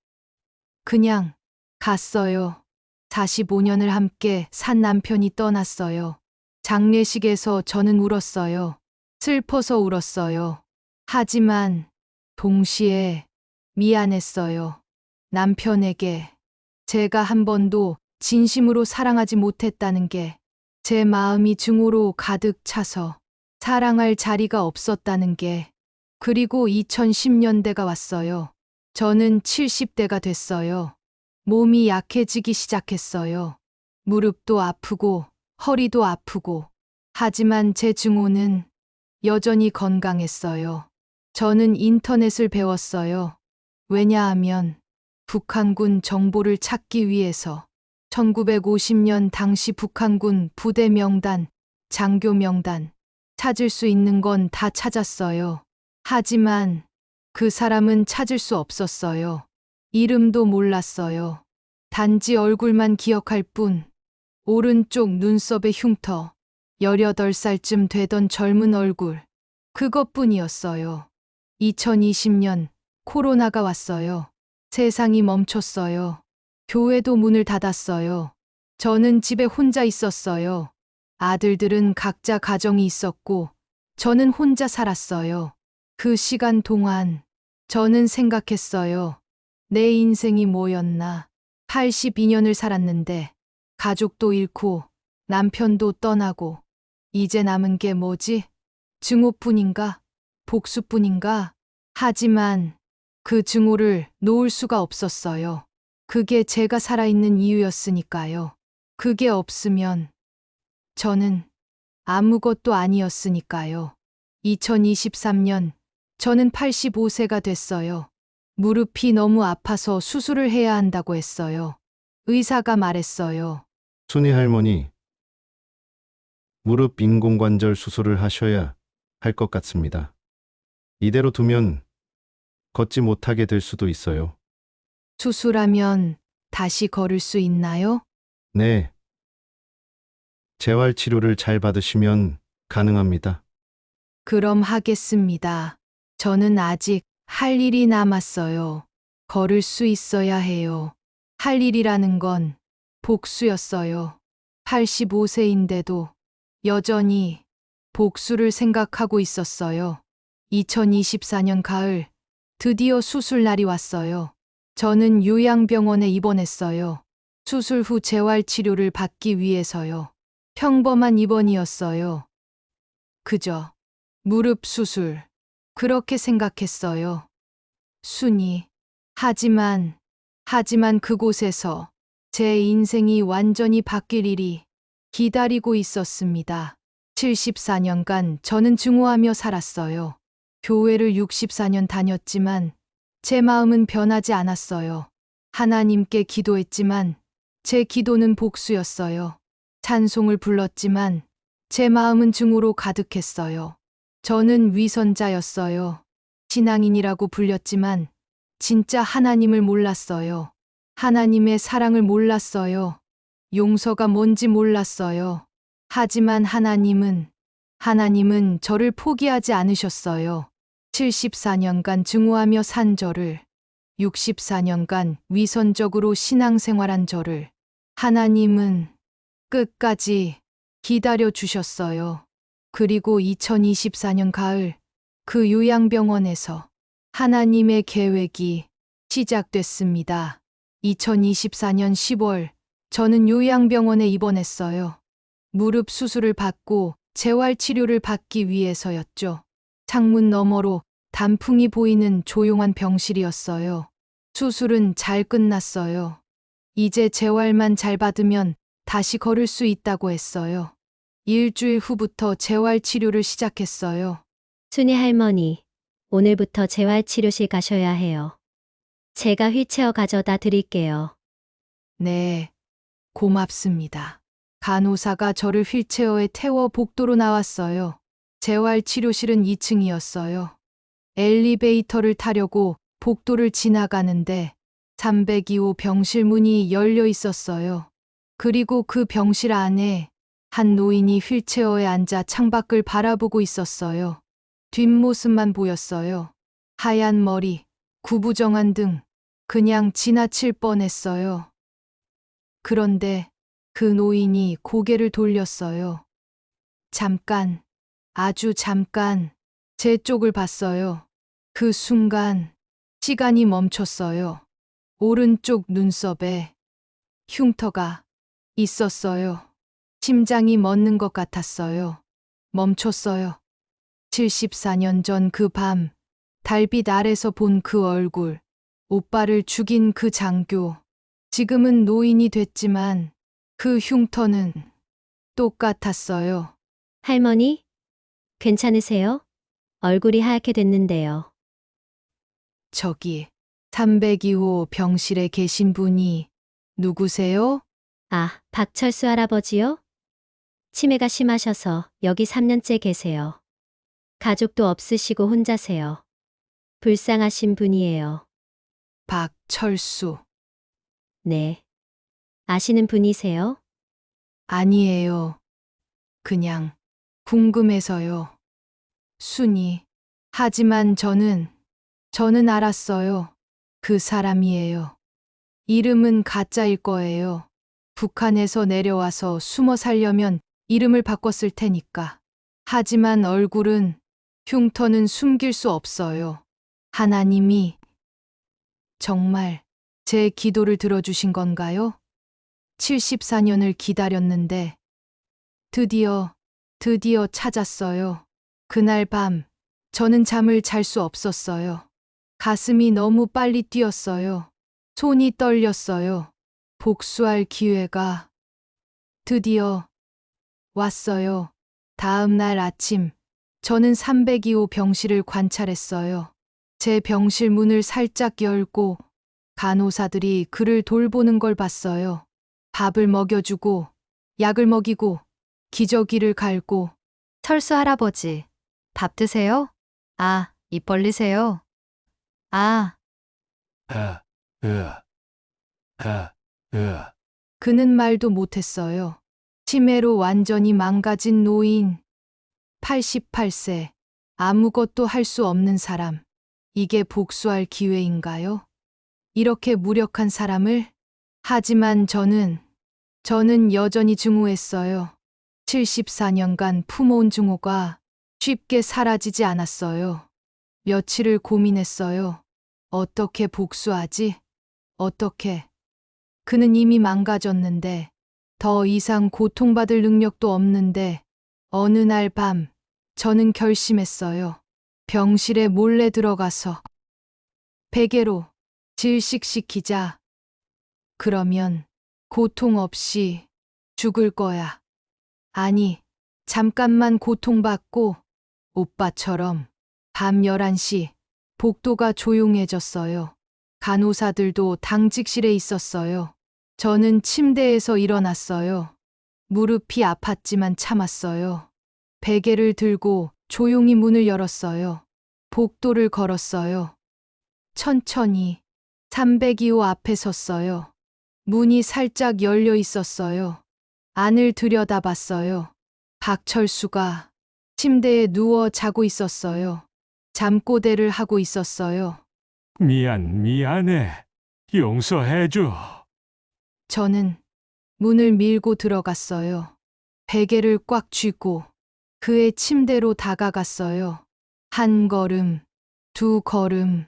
S1: 그냥 갔어요. 45년을 함께 산 남편이 떠났어요. 장례식에서 저는 울었어요. 슬퍼서 울었어요. 하지만 동시에 미안했어요. 남편에게 제가 한 번도 진심으로 사랑하지 못했다는 게, 제 마음이 증오로 가득 차서 사랑할 자리가 없었다는 게. 그리고 2010년대가 왔어요. 저는 70대가 됐어요. 몸이 약해지기 시작했어요. 무릎도 아프고 허리도 아프고. 하지만 제 증오는 여전히 건강했어요. 저는 인터넷을 배웠어요. 왜냐하면 북한군 정보를 찾기 위해서 1950년 당시 북한군 부대 명단, 장교 명단, 찾을 수 있는 건 다 찾았어요. 하지만 그 사람은 찾을 수 없었어요. 이름도 몰랐어요. 단지 얼굴만 기억할 뿐. 오른쪽 눈썹의 흉터, 18살쯤 되던 젊은 얼굴. 그것뿐이었어요. 2020년 코로나가 왔어요. 세상이 멈췄어요. 교회도 문을 닫았어요. 저는 집에 혼자 있었어요. 아들들은 각자 가정이 있었고 저는 혼자 살았어요. 그 시간 동안 저는 생각했어요. 내 인생이 뭐였나. 82년을 살았는데 가족도 잃고 남편도 떠나고 이제 남은 게 뭐지? 증오뿐인가? 복수뿐인가? 하지만 그 증오를 놓을 수가 없었어요. 그게 제가 살아있는 이유였으니까요. 그게 없으면 저는 아무것도 아니었으니까요. 2023년 저는 85세가 됐어요. 무릎이 너무 아파서 수술을 해야 한다고 했어요. 의사가 말했어요.
S14: 순희 할머니, 무릎 인공관절 수술을 하셔야 할 것 같습니다. 이대로 두면 걷지 못하게 될 수도 있어요.
S1: 수술하면 다시 걸을 수 있나요?
S14: 네. 재활 치료를 잘 받으시면 가능합니다.
S1: 그럼 하겠습니다. 저는 아직 할 일이 남았어요. 걸을 수 있어야 해요. 할 일이라는 건 복수였어요. 85세인데도 여전히 복수를 생각하고 있었어요. 2024년 가을, 드디어 수술 날이 왔어요. 저는 요양병원에 입원했어요. 수술 후 재활치료를 받기 위해서요. 평범한 입원이었어요. 그저 무릎 수술. 그렇게 생각했어요. 순이. 하지만 그곳에서 제 인생이 완전히 바뀔 일이 기다리고 있었습니다. 74년간 저는 증오하며 살았어요. 교회를 64년 다녔지만 제 마음은 변하지 않았어요. 하나님께 기도했지만 제 기도는 복수였어요. 찬송을 불렀지만 제 마음은 증오로 가득했어요. 저는 위선자였어요. 신앙인이라고 불렸지만 진짜 하나님을 몰랐어요. 하나님의 사랑을 몰랐어요. 용서가 뭔지 몰랐어요. 하지만 하나님은 저를 포기하지 않으셨어요. 74년간 증오하며 산 저를, 64년간 위선적으로 신앙생활한 저를 하나님은 끝까지 기다려 주셨어요. 그리고 2024년 가을 그 요양병원에서 하나님의 계획이 시작됐습니다. 2024년 10월 저는 요양병원에 입원했어요. 무릎 수술을 받고 재활 치료를 받기 위해서였죠. 창문 너머로 단풍이 보이는 조용한 병실이었어요. 수술은 잘 끝났어요. 이제 재활만 잘 받으면 다시 걸을 수 있다고 했어요. 일주일 후부터 재활 치료를 시작했어요.
S15: 순이 할머니, 오늘부터 재활치료실 가셔야 해요. 제가 휠체어 가져다 드릴게요.
S1: 네, 고맙습니다. 간호사가 저를 휠체어에 태워 복도로 나왔어요. 재활치료실은 2층이었어요. 엘리베이터를 타려고 복도를 지나가는데 302호 병실 문이 열려 있었어요. 그리고 그 병실 안에 한 노인이 휠체어에 앉아 창밖을 바라보고 있었어요. 뒷모습만 보였어요. 하얀 머리, 구부정한 등, 그냥 지나칠 뻔했어요. 그런데 그 노인이 고개를 돌렸어요. 잠깐, 아주 잠깐, 제 쪽을 봤어요. 그 순간, 시간이 멈췄어요. 오른쪽 눈썹에 흉터가 있었어요. 심장이 멎는 것 같았어요. 멈췄어요. 74년 전 그 밤, 달빛 아래서 본 그 얼굴, 오빠를 죽인 그 장교. 지금은 노인이 됐지만 그 흉터는 똑같았어요.
S15: 할머니, 괜찮으세요? 얼굴이 하얗게 됐는데요.
S1: 저기 302호 병실에 계신 분이 누구세요?
S15: 아, 박철수 할아버지요? 치매가 심하셔서 여기 3년째 계세요. 가족도 없으시고 혼자세요. 불쌍하신 분이에요.
S1: 박철수.
S15: 네. 아시는 분이세요?
S1: 아니에요. 그냥 궁금해서요. 순이. 하지만 저는 알았어요. 그 사람이에요. 이름은 가짜일 거예요. 북한에서 내려와서 숨어 살려면 이름을 바꿨을 테니까. 하지만 얼굴은, 흉터는 숨길 수 없어요. 하나님이 정말 제 기도를 들어주신 건가요? 74년을 기다렸는데 드디어 찾았어요. 그날 밤 저는 잠을 잘 수 없었어요. 가슴이 너무 빨리 뛰었어요. 손이 떨렸어요. 복수할 기회가 드디어 왔어요. 다음 날 아침 저는 302호 병실을 관찰했어요. 제 병실 문을 살짝 열고 간호사들이 그를 돌보는 걸 봤어요. 밥을 먹여주고 약을 먹이고 기저귀를 갈고.
S13: 철수 할아버지, 밥 드세요? 아, 입 벌리세요. 아,
S1: 그는 말도 못했어요. 치매로 완전히 망가진 노인. 88세. 아무것도 할 수 없는 사람. 이게 복수할 기회인가요? 이렇게 무력한 사람을? 하지만 저는 여전히 증오했어요. 74년간 품어온 증오가 쉽게 사라지지 않았어요. 며칠을 고민했어요. 어떻게 복수하지? 어떻게? 그는 이미 망가졌는데, 더 이상 고통받을 능력도 없는데, 어느 날 밤, 저는 결심했어요. 병실에 몰래 들어가서 베개로 질식시키자. 그러면 고통 없이 죽을 거야. 아니, 잠깐만 고통받고 오빠처럼. 밤 11시 복도가 조용해졌어요. 간호사들도 당직실에 있었어요. 저는 침대에서 일어났어요. 무릎이 아팠지만 참았어요. 베개를 들고 조용히 문을 열었어요. 복도를 걸었어요. 천천히 302호 앞에 섰어요. 문이 살짝 열려 있었어요. 안을 들여다봤어요. 박철수가 침대에 누워 자고 있었어요. 잠꼬대를 하고 있었어요.
S16: 미안해. 용서해줘.
S1: 저는 문을 밀고 들어갔어요. 베개를 꽉 쥐고 그의 침대로 다가갔어요. 한 걸음, 두 걸음,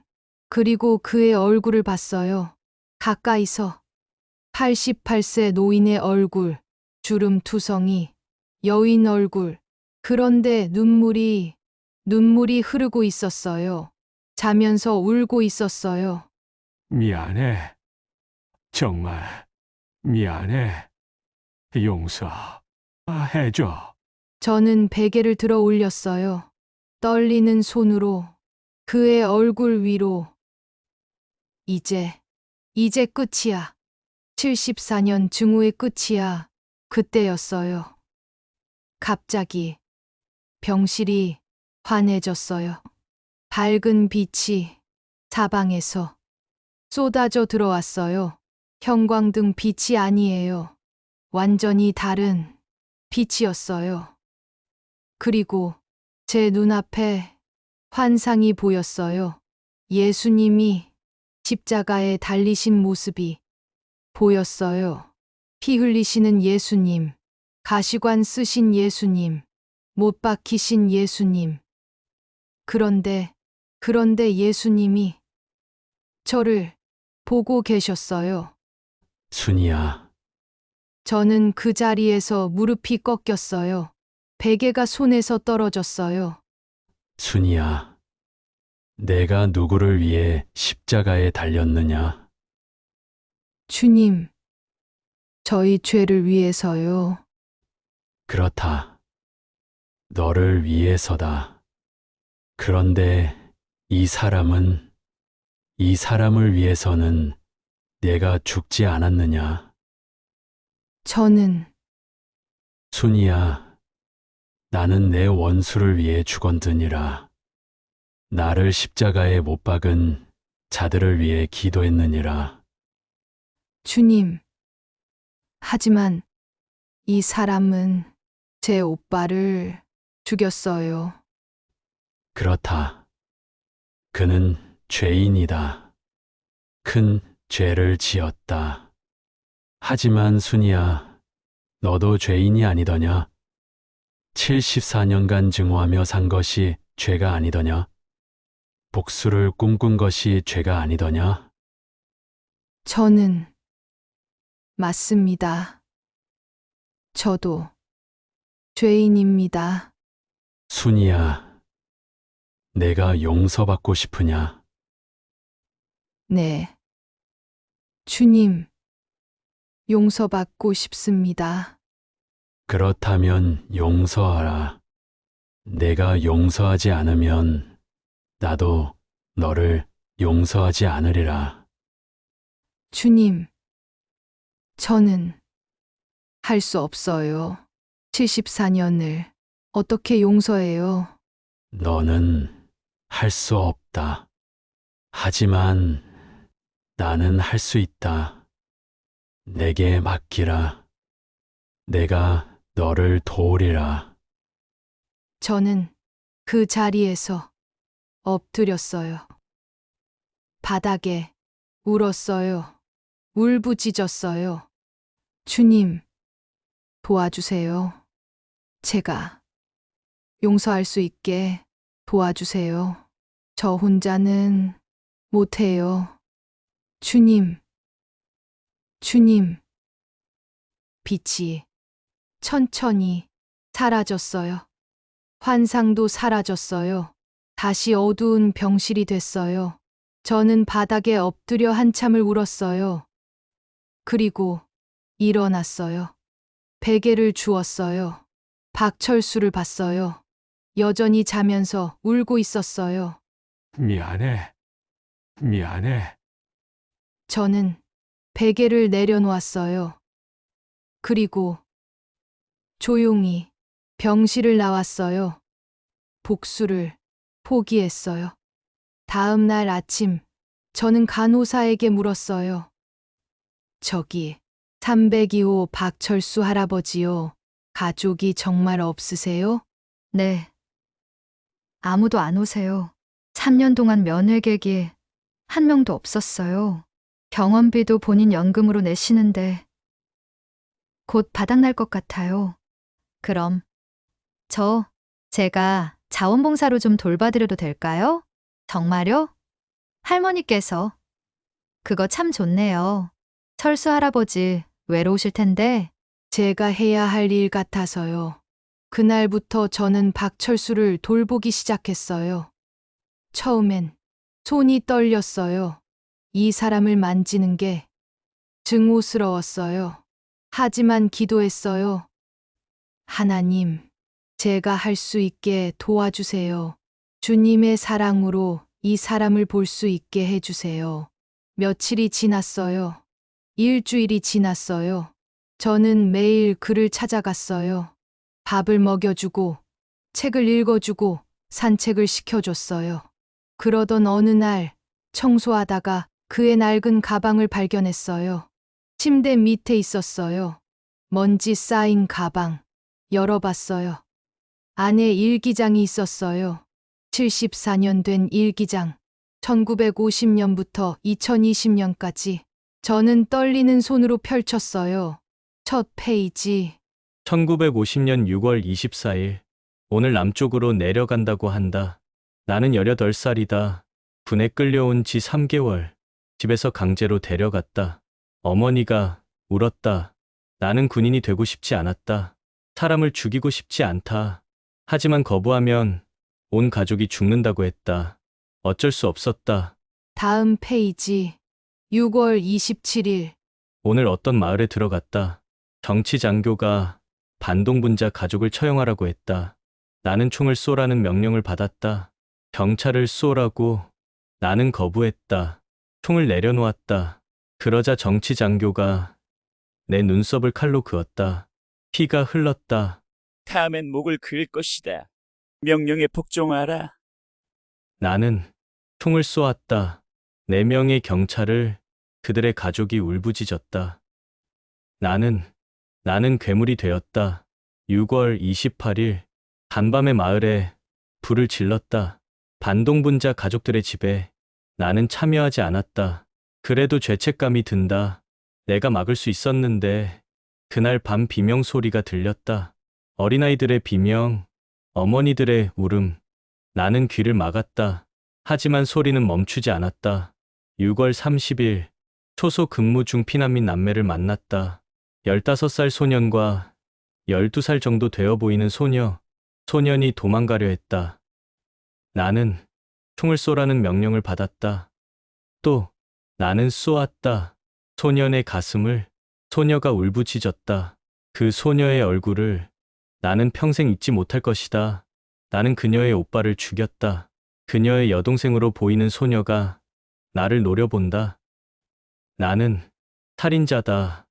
S1: 그리고 그의 얼굴을 봤어요. 가까이서 88세 노인의 얼굴, 주름 투성이, 여인 얼굴. 그런데 눈물이 흐르고 있었어요. 자면서 울고 있었어요.
S16: 미안해. 정말 미안해. 용서해줘.
S1: 저는 베개를 들어 올렸어요. 떨리는 손으로 그의 얼굴 위로. 이제 끝이야. 74년 증오의 끝이야. 그때였어요. 갑자기 병실이 환해졌어요. 밝은 빛이 사방에서 쏟아져 들어왔어요. 형광등 빛이 아니에요. 완전히 다른 빛이었어요. 그리고 제 눈앞에 환상이 보였어요. 예수님이 십자가에 달리신 모습이 보였어요. 피 흘리시는 예수님, 가시관 쓰신 예수님, 못 박히신 예수님. 그런데 예수님이 저를 보고 계셨어요.
S12: 순이야,
S1: 저는 그 자리에서 무릎이 꺾였어요. 베개가 손에서 떨어졌어요.
S12: 순이야. 내가 누구를 위해 십자가에 달렸느냐?
S1: 주님, 저희 죄를 위해서요.
S12: 그렇다. 너를 위해서다. 그런데 이 사람을 위해서는 내가 죽지 않았느냐?
S1: 저는
S12: 순이야, 나는 내 원수를 위해 죽었느니라. 나를 십자가에 못 박은 자들을 위해 기도했느니라.
S1: 주님, 하지만 이 사람은 제 오빠를 죽였어요.
S12: 그렇다. 그는 죄인이다. 큰 죄를 지었다. 하지만 순이야, 너도 죄인이 아니더냐? 74년간 증오하며 산 것이 죄가 아니더냐? 복수를 꿈꾼 것이 죄가 아니더냐?
S1: 저는 맞습니다. 저도 죄인입니다.
S12: 순이야, 내가 용서받고 싶으냐?
S1: 네. 주님, 용서받고 싶습니다.
S12: 그렇다면 용서하라. 내가 용서하지 않으면 나도 너를 용서하지 않으리라.
S1: 주님, 저는 할 수 없어요. 74년을 어떻게 용서해요?
S12: 너는 할 수 없다. 하지만 나는 할 수 있다. 내게 맡기라. 내가 너를 도우리라.
S1: 저는 그 자리에서 엎드렸어요. 바닥에 울었어요. 울부짖었어요. 주님, 도와주세요. 제가 용서할 수 있게 도와주세요. 저 혼자는 못해요. 주님, 빛이 천천히 사라졌어요. 환상도 사라졌어요. 다시 어두운 병실이 됐어요. 저는 바닥에 엎드려 한참을 울었어요. 그리고 일어났어요. 베개를 주웠어요. 박철수를 봤어요. 여전히 자면서 울고 있었어요.
S16: 미안해.
S1: 저는 베개를 내려놓았어요. 그리고 조용히 병실을 나왔어요. 복수를 포기했어요. 다음 날 아침, 저는 간호사에게 물었어요. 저기, 302호 박철수 할아버지요. 가족이 정말 없으세요?
S13: 네. 아무도 안 오세요. 3년 동안 면회객이 한 명도 없었어요. 병원비도 본인 연금으로 내시는데 곧 바닥날 것 같아요. 그럼 제가 자원봉사로 좀 돌봐드려도 될까요? 정말요? 할머니께서. 그거 참 좋네요. 철수 할아버지 외로우실 텐데.
S1: 제가 해야 할 일 같아서요. 그날부터 저는 박철수를 돌보기 시작했어요. 처음엔 손이 떨렸어요. 이 사람을 만지는 게 증오스러웠어요. 하지만 기도했어요. 하나님, 제가 할 수 있게 도와주세요. 주님의 사랑으로 이 사람을 볼 수 있게 해주세요. 며칠이 지났어요. 일주일이 지났어요. 저는 매일 그를 찾아갔어요. 밥을 먹여주고, 책을 읽어주고, 산책을 시켜줬어요. 그러던 어느 날, 청소하다가 그의 낡은 가방을 발견했어요. 침대 밑에 있었어요. 먼지 쌓인 가방. 열어봤어요. 안에 일기장이 있었어요. 74년 된 일기장. 1950년부터 2020년까지. 저는 떨리는 손으로 펼쳤어요. 첫 페이지.
S17: 1950년 6월 24일. 오늘 남쪽으로 내려간다고 한다. 나는 18살이다. 군에 끌려온 지 3개월. 집에서 강제로 데려갔다. 어머니가 울었다. 나는 군인이 되고 싶지 않았다. 사람을 죽이고 싶지 않다. 하지만 거부하면 온 가족이 죽는다고 했다. 어쩔 수 없었다.
S1: 다음 페이지. 6월 27일.
S17: 오늘 어떤 마을에 들어갔다. 정치 장교가 반동분자 가족을 처형하라고 했다. 나는 총을 쏘라는 명령을 받았다. 경찰을 쏘라고. 나는 거부했다. 총을 내려놓았다. 그러자 정치 장교가 내 눈썹을 칼로 그었다. 피가 흘렀다.
S9: 다음엔 목을 그을 것이다. 명령에 복종하라.
S17: 나는 총을 쏘았다. 4명의 경찰을, 그들의 가족이 울부짖었다. 나는 괴물이 되었다. 6월 28일, 간밤에 마을에 불을 질렀다. 반동분자 가족들의 집에. 나는 참여하지 않았다. 그래도 죄책감이 든다. 내가 막을 수 있었는데. 그날 밤 비명 소리가 들렸다. 어린아이들의 비명, 어머니들의 울음. 나는 귀를 막았다. 하지만 소리는 멈추지 않았다. 6월 30일, 초소 근무 중 피난민 남매를 만났다. 15살 소년과 12살 정도 되어 보이는 소녀. 소년이 도망가려 했다. 나는 총을 쏘라는 명령을 받았다. 또 나는 쏘았다. 소년의 가슴을. 소녀가 울부짖었다. 그 소녀의 얼굴을 나는 평생 잊지 못할 것이다. 나는 그녀의 오빠를 죽였다. 그녀의 여동생으로 보이는 소녀가 나를 노려본다. 나는 살인자다.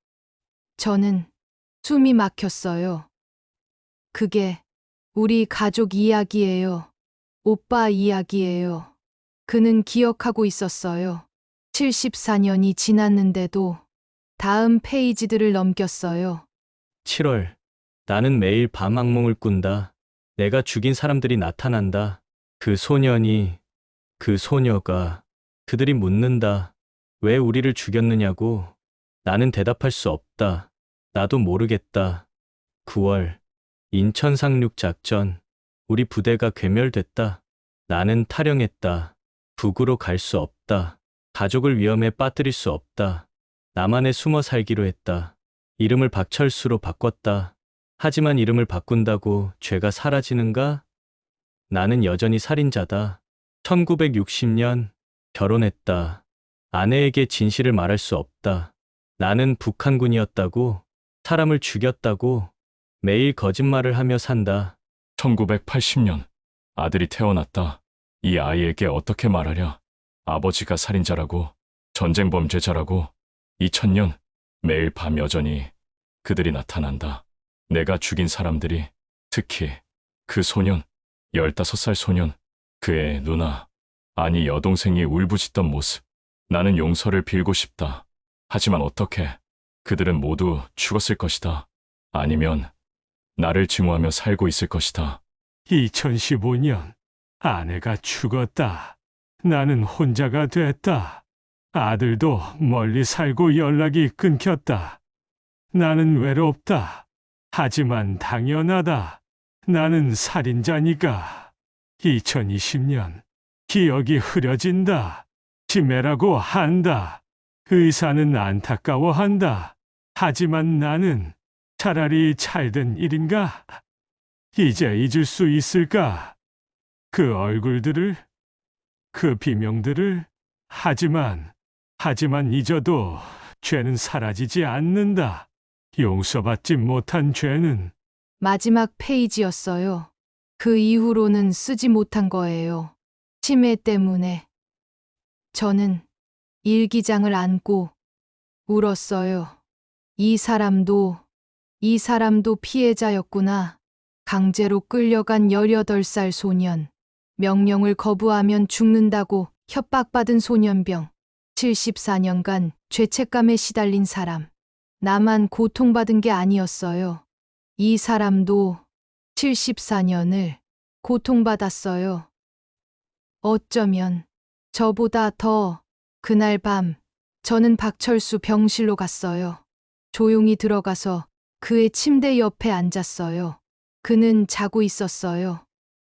S1: 저는 숨이 막혔어요. 그게 우리 가족 이야기예요. 오빠 이야기예요. 그는 기억하고 있었어요. 74년이 지났는데도. 다음 페이지들을 넘겼어요.
S17: 7월. 나는 매일 밤 악몽을 꾼다. 내가 죽인 사람들이 나타난다. 그 소년이, 그 소녀가, 그들이 묻는다. 왜 우리를 죽였느냐고. 나는 대답할 수 없다. 나도 모르겠다. 9월. 인천 상륙 작전. 우리 부대가 괴멸됐다. 나는 탈영했다. 북으로 갈 수 없다. 가족을 위험에 빠뜨릴 수 없다. 나만의 숨어 살기로 했다. 이름을 박철수로 바꿨다. 하지만 이름을 바꾼다고 죄가 사라지는가? 나는 여전히 살인자다. 1960년 결혼했다. 아내에게 진실을 말할 수 없다. 나는 북한군이었다고, 사람을 죽였다고 매일 거짓말을 하며 산다.
S11: 1980년 아들이 태어났다. 이 아이에게 어떻게 말하랴? 아버지가 살인자라고, 전쟁 범죄자라고. 2000년 매일 밤 여전히 그들이 나타난다. 내가 죽인 사람들이, 특히 그 소년, 15살 소년, 그의 누나, 아니 여동생이 울부짖던 모습. 나는 용서를 빌고 싶다. 하지만 어떻게? 그들은 모두 죽었을 것이다. 아니면 나를 증오하며 살고 있을 것이다.
S16: 2015년 아내가 죽었다. 나는 혼자가 됐다. 아들도 멀리 살고 연락이 끊겼다. 나는 외롭다. 하지만 당연하다. 나는 살인자니까. 2020년 기억이 흐려진다. 치매라고 한다. 의사는 안타까워한다. 하지만 나는 차라리 잘된 일인가? 이제 잊을 수 있을까? 그 얼굴들을, 그 비명들을. 하지만 잊어도 죄는 사라지지 않는다. 용서받지 못한 죄는.
S1: 마지막 페이지였어요. 그 이후로는 쓰지 못한 거예요. 치매 때문에. 저는 일기장을 안고 울었어요. 이 사람도 피해자였구나. 강제로 끌려간 18살 소년. 명령을 거부하면 죽는다고 협박받은 소년병. 74년간 죄책감에 시달린 사람. 나만 고통받은 게 아니었어요. 이 사람도 74년을 고통받았어요. 어쩌면 저보다 더. 그날 밤 저는 박철수 병실로 갔어요. 조용히 들어가서 그의 침대 옆에 앉았어요. 그는 자고 있었어요.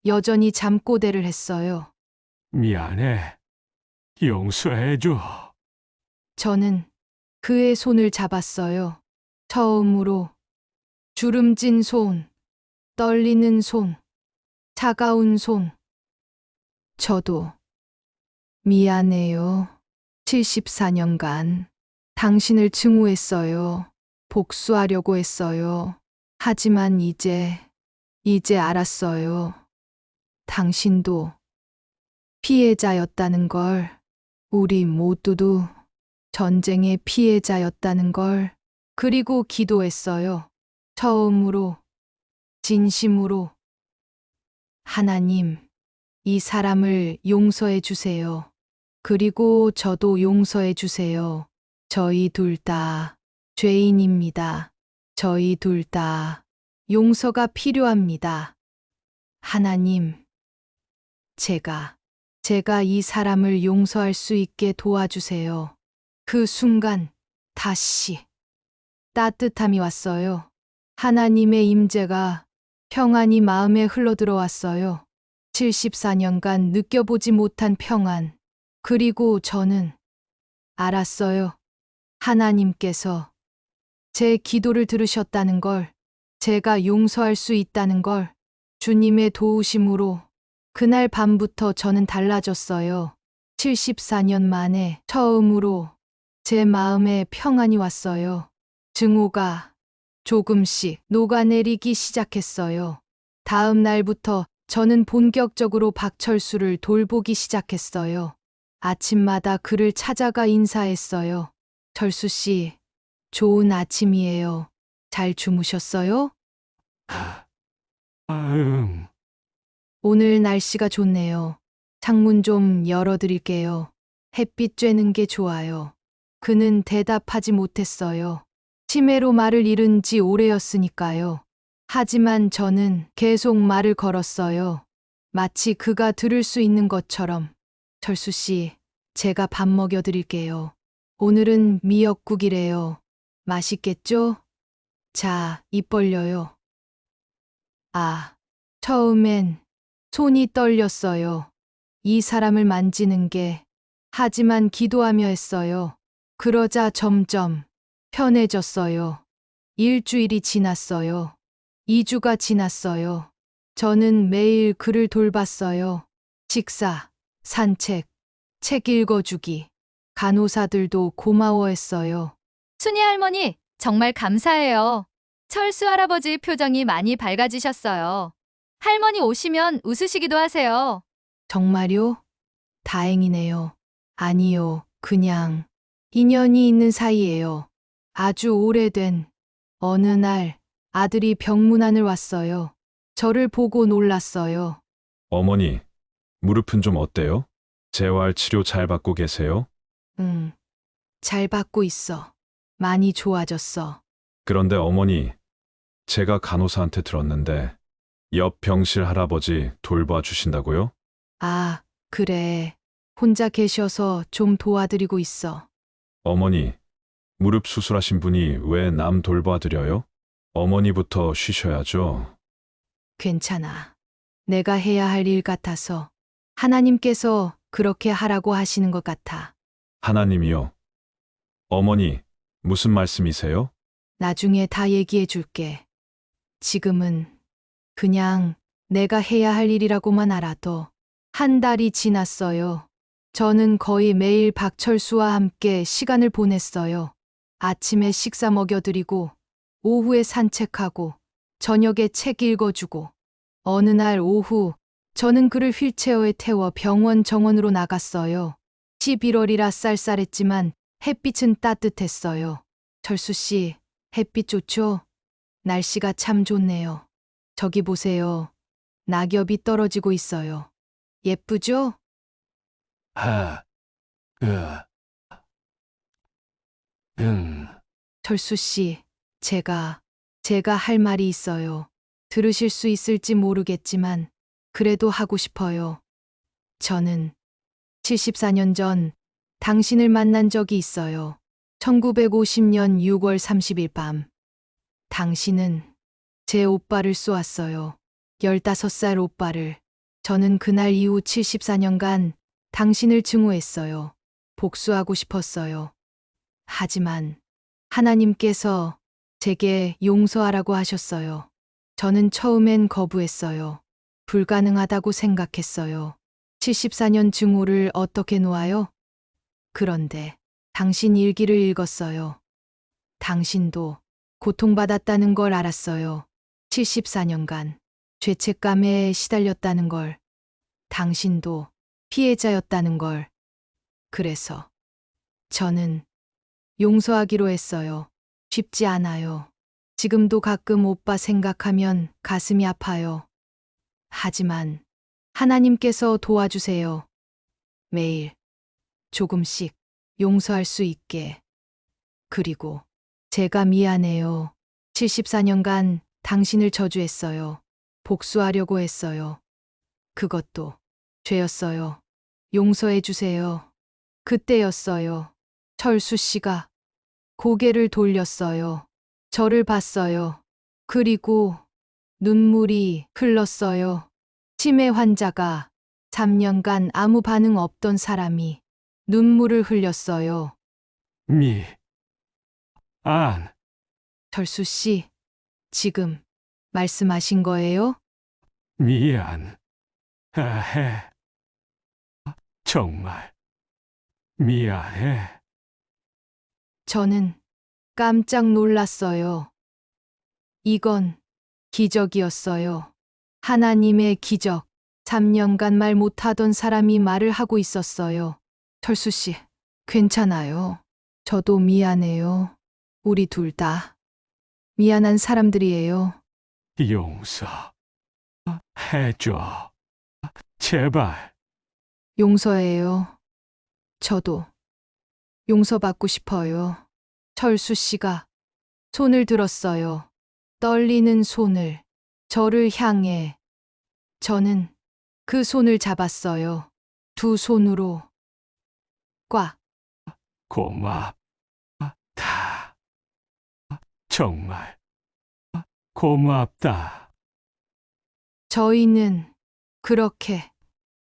S1: 여전히 잠꼬대를 했어요.
S16: 미안해. 용서해줘.
S1: 저는 그의 손을 잡았어요. 처음으로. 주름진 손, 떨리는 손, 차가운 손. 저도 미안해요. 74년간 당신을 증오했어요. 복수하려고 했어요. 하지만 이제 알았어요. 당신도 피해자였다는 걸. 우리 모두도 전쟁의 피해자였다는 걸. 그리고 기도했어요. 처음으로, 진심으로. 하나님, 이 사람을 용서해 주세요. 그리고 저도 용서해 주세요. 저희 둘 다 죄인입니다. 저희 둘 다 용서가 필요합니다. 하나님, 제가 이 사람을 용서할 수 있게 도와주세요. 그 순간 다시 따뜻함이 왔어요. 하나님의 임재가 평안이 마음에 흘러들어왔어요. 74년간 느껴보지 못한 평안. 그리고 저는 알았어요. 하나님께서 제 기도를 들으셨다는 걸, 제가 용서할 수 있다는 걸. 주님의 도우심으로 그날 밤부터 저는 달라졌어요. 74년 만에 처음으로 제 마음에 평안이 왔어요. 증오가 조금씩 녹아내리기 시작했어요. 다음 날부터 저는 본격적으로 박철수를 돌보기 시작했어요. 아침마다 그를 찾아가 인사했어요. 철수 씨, 좋은 아침이에요. 잘 주무셨어요? 오늘 날씨가 좋네요. 창문 좀 열어드릴게요. 햇빛 쬐는 게 좋아요. 그는 대답하지 못했어요. 치매로 말을 잃은 지 오래였으니까요. 하지만 저는 계속 말을 걸었어요. 마치 그가 들을 수 있는 것처럼. 철수 씨, 제가 밥 먹여드릴게요. 오늘은 미역국이래요. 맛있겠죠? 자, 입 벌려요. 처음엔 손이 떨렸어요. 이 사람을 만지는 게. 하지만 기도하며 했어요. 그러자 점점 편해졌어요. 일주일이 지났어요. 2주가 지났어요. 저는 매일 그를 돌봤어요. 식사, 산책, 책 읽어주기. 간호사들도 고마워했어요.
S4: 순이 할머니, 정말 감사해요. 철수 할아버지 표정이 많이 밝아지셨어요. 할머니 오시면 웃으시기도 하세요.
S1: 정말요? 다행이네요. 아니요, 그냥 인연이 있는 사이예요. 아주 오래된 어느 날 아들이 병문안을 왔어요. 저를 보고 놀랐어요.
S7: 어머니, 무릎은 좀 어때요? 재활 치료 잘 받고 계세요?
S1: 응, 잘 받고 있어. 많이 좋아졌어.
S7: 그런데 어머니, 제가 간호사한테 들었는데 옆 병실 할아버지 돌봐주신다고요?
S1: 아, 그래. 혼자 계셔서 좀 도와드리고 있어.
S7: 어머니, 무릎 수술하신 분이 왜 남 돌봐드려요? 어머니부터 쉬셔야죠.
S1: 괜찮아. 내가 해야 할 일 같아서. 하나님께서 그렇게 하라고 하시는 것 같아.
S7: 하나님이요. 어머니, 무슨 말씀이세요?
S1: 나중에 다 얘기해 줄게. 지금은 그냥 내가 해야 할 일이라고만 알아도 한 달이 지났어요. 저는 거의 매일 박철수와 함께 시간을 보냈어요. 아침에 식사 먹여드리고, 오후에 산책하고, 저녁에 책 읽어주고. 어느 날 오후, 저는 그를 휠체어에 태워 병원 정원으로 나갔어요. 11월이라 쌀쌀했지만 햇빛은 따뜻했어요. 철수 씨, 햇빛 좋죠? 날씨가 참 좋네요. 저기 보세요. 낙엽이 떨어지고 있어요. 예쁘죠? 철수 씨, 제가 할 말이 있어요. 들으실 수 있을지 모르겠지만, 그래도 하고 싶어요. 저는 74년 전 당신을 만난 적이 있어요. 1950년 6월 30일 밤. 당신은 제 오빠를 쏘았어요. 15살 오빠를. 저는 그날 이후 74년간 당신을 증오했어요. 복수하고 싶었어요. 하지만 하나님께서 제게 용서하라고 하셨어요. 저는 처음엔 거부했어요. 불가능하다고 생각했어요. 74년 증오를 어떻게 놓아요? 그런데 당신 일기를 읽었어요. 당신도 고통받았다는 걸 알았어요. 74년간 죄책감에 시달렸다는 걸. 당신도 피해자였다는 걸. 그래서 저는 용서하기로 했어요. 쉽지 않아요. 지금도 가끔 오빠 생각하면 가슴이 아파요. 하지만 하나님께서 도와주세요. 매일 조금씩 용서할 수 있게. 그리고 제가 미안해요. 74년간 당신을 저주했어요. 복수하려고 했어요. 그것도 죄였어요. 용서해 주세요. 그때였어요. 철수 씨가 고개를 돌렸어요. 저를 봤어요. 그리고 눈물이 흘렀어요. 치매 환자가 3년간 아무 반응 없던 사람이 눈물을 흘렸어요. 철수 씨, 지금 말씀하신 거예요?
S16: 미안. 해. 정말 미안해.
S1: 저는 깜짝 놀랐어요. 이건 기적이었어요. 하나님의 기적. 3년간 말 못하던 사람이 말을 하고 있었어요. 철수 씨, 괜찮아요. 저도 미안해요. 우리 둘 다 미안한 사람들이에요.
S16: 용서 해줘. 제발.
S1: 용서해요. 저도 용서받고 싶어요. 철수 씨가 손을 들었어요. 떨리는 손을. 저를 향해. 저는 그 손을 잡았어요. 두 손으로 꽉.
S16: 고맙다. 정말 고맙다.
S1: 저희는 그렇게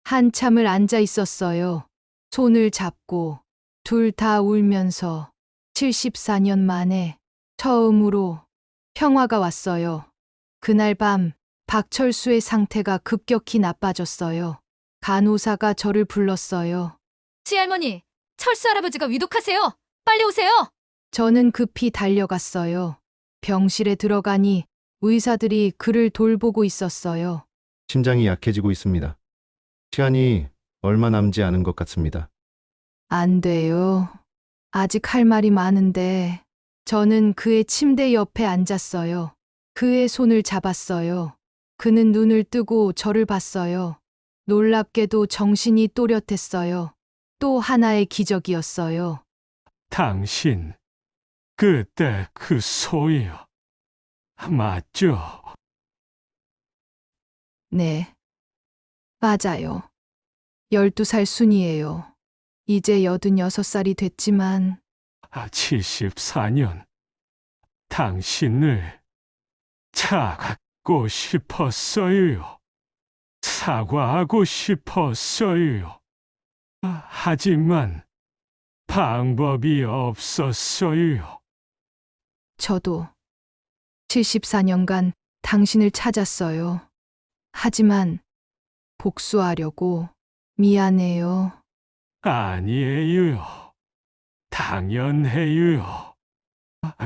S1: 한참을 앉아 있었어요. 손을 잡고 둘 다 울면서 74년 만에 처음으로 평화가 왔어요. 그날 밤 박철수의 상태가 급격히 나빠졌어요. 간호사가 저를 불렀어요.
S4: 시할머니, 철수 할아버지가 위독하세요. 빨리 오세요.
S1: 저는 급히 달려갔어요. 병실에 들어가니 의사들이 그를 돌보고 있었어요.
S14: 심장이 약해지고 있습니다. 시간이 얼마 남지 않은 것 같습니다.
S1: 안 돼요. 아직 할 말이 많은데 저는 그의 침대 옆에 앉았어요. 그의 손을 잡았어요. 그는 눈을 뜨고 저를 봤어요. 놀랍게도 정신이 또렷했어요. 또 하나의 기적이었어요.
S16: 당신, 그때 그 소리요. 맞죠?
S1: 네. 맞아요. 12살 순이에요. 이제 86살이 됐지만
S16: 74년. 당신을 찾고 싶었어요. 사과하고 싶었어요. 하지만 방법이 없었어요.
S1: 저도 74년간 당신을 찾았어요. 하지만 복수하려고 미안해요.
S16: 아니에요. 당연해요.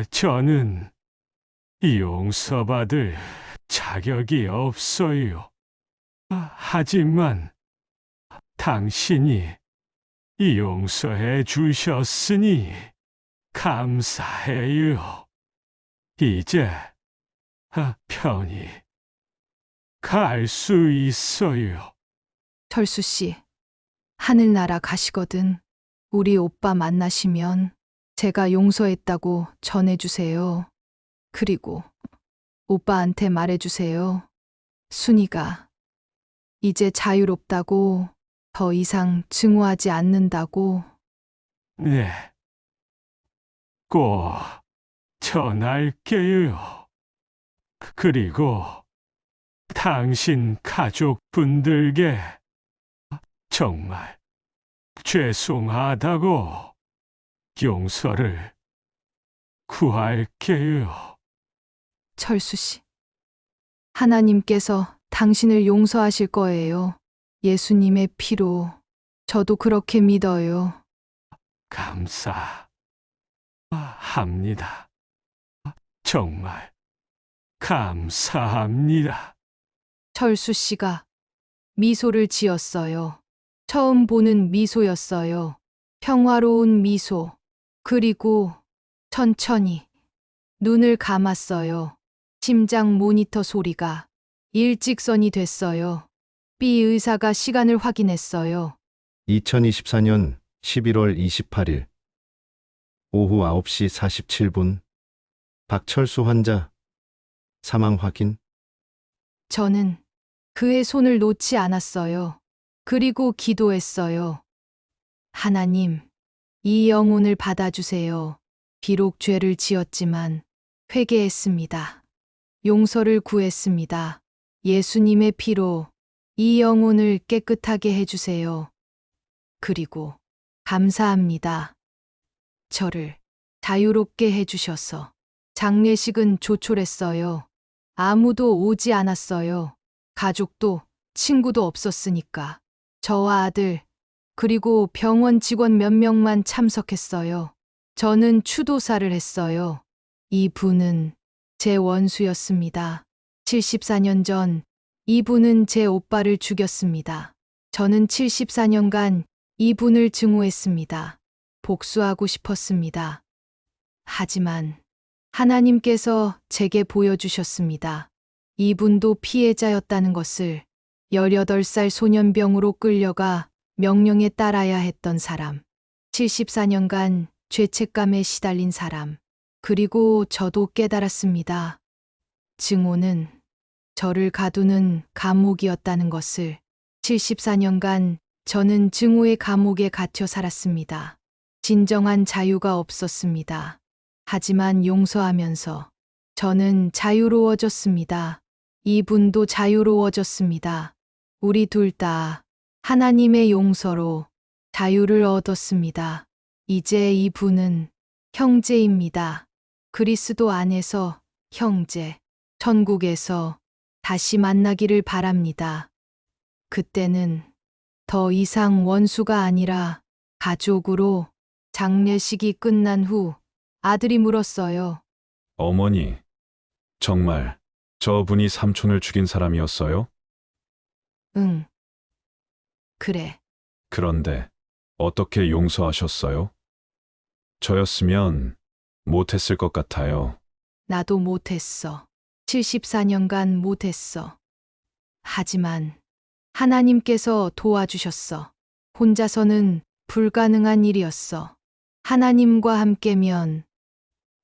S16: 저는 용서받을 자격이 없어요. 하지만 당신이 용서해 주셨으니 감사해요. 이제 편히 갈 수 있어요.
S1: 철수 씨, 하늘나라 가시거든. 우리 오빠 만나시면 제가 용서했다고 전해주세요. 그리고 오빠한테 말해주세요. 순이가 이제 자유롭다고, 더 이상 증오하지 않는다고.
S16: 네. 꼭 전할게요. 그리고 당신 가족분들께 정말 죄송하다고 용서를 구할게요.
S1: 철수 씨, 하나님께서 당신을 용서하실 거예요. 예수님의 피로. 저도 그렇게 믿어요.
S16: 감사합니다. 정말 감사합니다.
S1: 철수 씨가 미소를 지었어요. 처음 보는 미소였어요. 평화로운 미소. 그리고 천천히 눈을 감았어요. 심장 모니터 소리가 일직선이 됐어요. B 의사가 시간을 확인했어요.
S14: 2024년 11월 28일 오후 9시 47분 박철수 환자 사망 확인.
S1: 저는 그의 손을 놓지 않았어요. 그리고 기도했어요. 하나님, 이 영혼을 받아주세요. 비록 죄를 지었지만 회개했습니다. 용서를 구했습니다. 예수님의 피로 이 영혼을 깨끗하게 해주세요. 그리고 감사합니다. 저를 자유롭게 해주셔서. 장례식은 조촐했어요. 아무도 오지 않았어요. 가족도 친구도 없었으니까. 저와 아들, 그리고 병원 직원 몇 명만 참석했어요. 저는 추도사를 했어요. 이 분은 제 원수였습니다. 74년 전 이분은 제 오빠를 죽였습니다. 저는 74년간 이분을 증오했습니다. 복수하고 싶었습니다. 하지만 하나님께서 제게 보여주셨습니다. 이분도 피해자였다는 것을. 18살 소년병으로 끌려가 명령에 따라야 했던 사람. 74년간 죄책감에 시달린 사람. 그리고 저도 깨달았습니다. 증오는 저를 가두는 감옥이었다는 것을. 74년간 저는 증오의 감옥에 갇혀 살았습니다. 진정한 자유가 없었습니다. 하지만 용서하면서 저는 자유로워졌습니다. 이분도 자유로워졌습니다. 우리 둘 다 하나님의 용서로 자유를 얻었습니다. 이제 이분은 형제입니다. 그리스도 안에서 형제, 천국에서 다시 만나기를 바랍니다. 그때는 더 이상 원수가 아니라 가족으로. 장례식이 끝난 후 아들이 물었어요.
S7: 어머니, 정말 저분이 삼촌을 죽인 사람이었어요?
S1: 응. 그래.
S7: 그런데 어떻게 용서하셨어요? 저였으면 못했을 것 같아요.
S1: 나도 못했어. 74년간 못했어. 하지만 하나님께서 도와주셨어. 혼자서는 불가능한 일이었어. 하나님과 함께면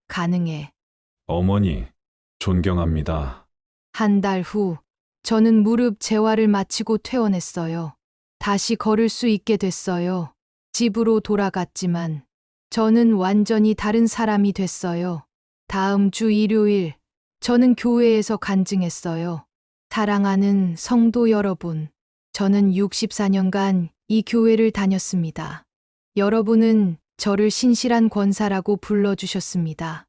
S1: 가능해.
S7: 어머니, 존경합니다.
S1: 한 달 후, 저는 무릎 재활을 마치고 퇴원했어요. 다시 걸을 수 있게 됐어요. 집으로 돌아갔지만, 저는 완전히 다른 사람이 됐어요. 다음 주 일요일, 저는 교회에서 간증했어요. 사랑하는 성도 여러분, 저는 64년간 이 교회를 다녔습니다. 여러분은 저를 신실한 권사라고 불러주셨습니다.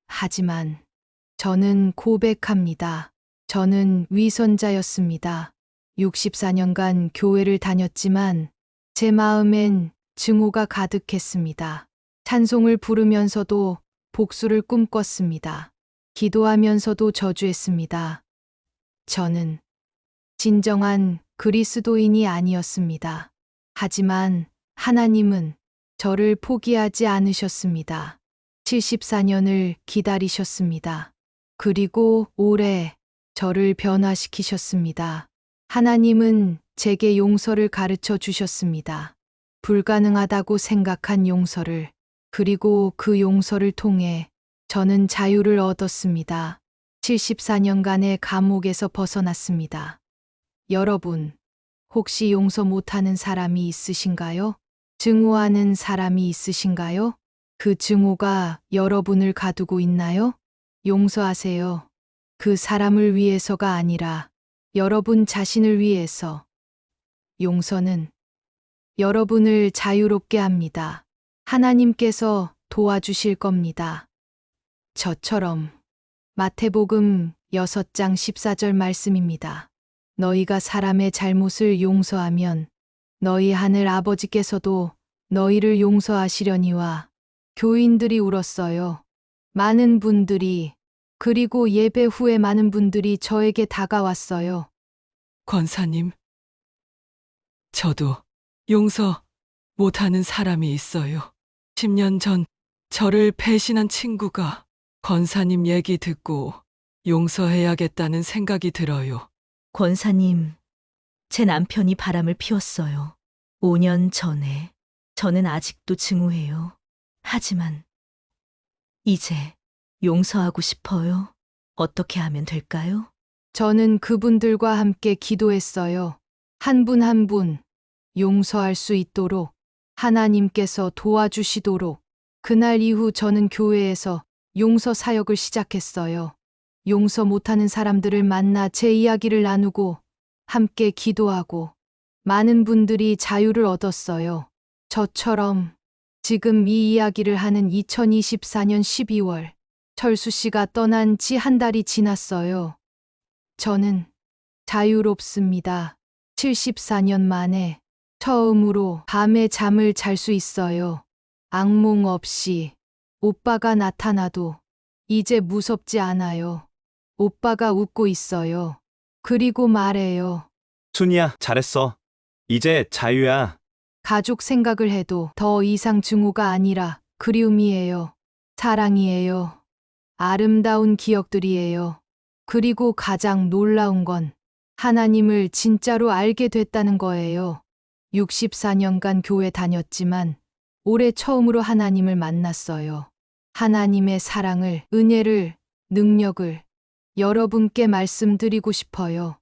S1: 하지만 저는 고백합니다. 저는 위선자였습니다. 64년간 교회를 다녔지만 제 마음엔 증오가 가득했습니다. 찬송을 부르면서도 복수를 꿈꿨습니다. 기도하면서도 저주했습니다. 저는 진정한 그리스도인이 아니었습니다. 하지만 하나님은 저를 포기하지 않으셨습니다. 74년을 기다리셨습니다. 그리고 올해 저를 변화시키셨습니다. 하나님은 제게 용서를 가르쳐 주셨습니다. 불가능하다고 생각한 용서를, 그리고 그 용서를 통해 저는 자유를 얻었습니다. 74년간의 감옥에서 벗어났습니다. 여러분, 혹시 용서 못하는 사람이 있으신가요? 증오하는 사람이 있으신가요? 그 증오가 여러분을 가두고 있나요? 용서하세요. 그 사람을 위해서가 아니라 여러분 자신을 위해서. 용서는 여러분을 자유롭게 합니다. 하나님께서 도와주실 겁니다. 저처럼. 마태복음 6장 14절 말씀입니다. 너희가 사람의 잘못을 용서하면 너희 하늘 아버지께서도 너희를 용서하시려니와. 교인들이 울었어요. 많은 분들이, 그리고 예배 후에 많은 분들이 저에게 다가왔어요.
S10: 권사님, 저도 용서 못하는 사람이 있어요. 10년 전 저를 배신한 친구가 권사님 얘기 듣고 용서해야겠다는 생각이 들어요.
S3: 권사님, 제 남편이 바람을 피웠어요. 5년 전에. 저는 아직도 증오해요. 하지만 이제 용서하고 싶어요. 어떻게 하면 될까요?
S1: 저는 그분들과 함께 기도했어요. 한 분 한 분 용서할 수 있도록 하나님께서 도와주시도록. 그날 이후 저는 교회에서 용서 사역을 시작했어요. 용서 못하는 사람들을 만나 제 이야기를 나누고 함께 기도하고 많은 분들이 자유를 얻었어요. 저처럼. 지금 이 이야기를 하는 2024년 12월, 철수 씨가 떠난 지 한 달이 지났어요. 저는 자유롭습니다. 74년 만에 처음으로 밤에 잠을 잘 수 있어요. 악몽 없이. 오빠가 나타나도 이제 무섭지 않아요. 오빠가 웃고 있어요. 그리고 말해요.
S5: 순이야, 잘했어. 이제 자유야.
S1: 가족 생각을 해도 더 이상 증오가 아니라 그리움이에요. 사랑이에요. 아름다운 기억들이에요. 그리고 가장 놀라운 건 하나님을 진짜로 알게 됐다는 거예요. 64년간 교회 다녔지만 올해 처음으로 하나님을 만났어요. 하나님의 사랑을, 은혜를, 능력을 여러분께 말씀드리고 싶어요.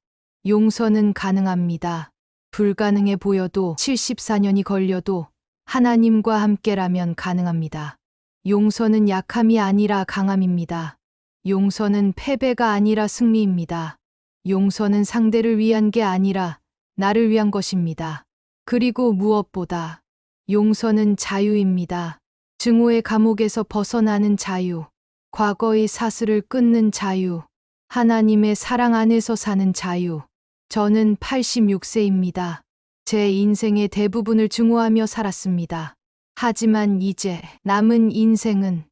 S1: 용서는 가능합니다. 불가능해 보여도 74년이 걸려도 하나님과 함께라면 가능합니다. 용서는 약함이 아니라 강함입니다. 용서는 패배가 아니라 승리입니다. 용서는 상대를 위한 게 아니라 나를 위한 것입니다. 그리고 무엇보다 용서는 자유입니다. 증오의 감옥에서 벗어나는 자유, 과거의 사슬을 끊는 자유, 하나님의 사랑 안에서 사는 자유. 저는 86세입니다. 제 인생의 대부분을 증오하며 살았습니다. 하지만 이제 남은 인생은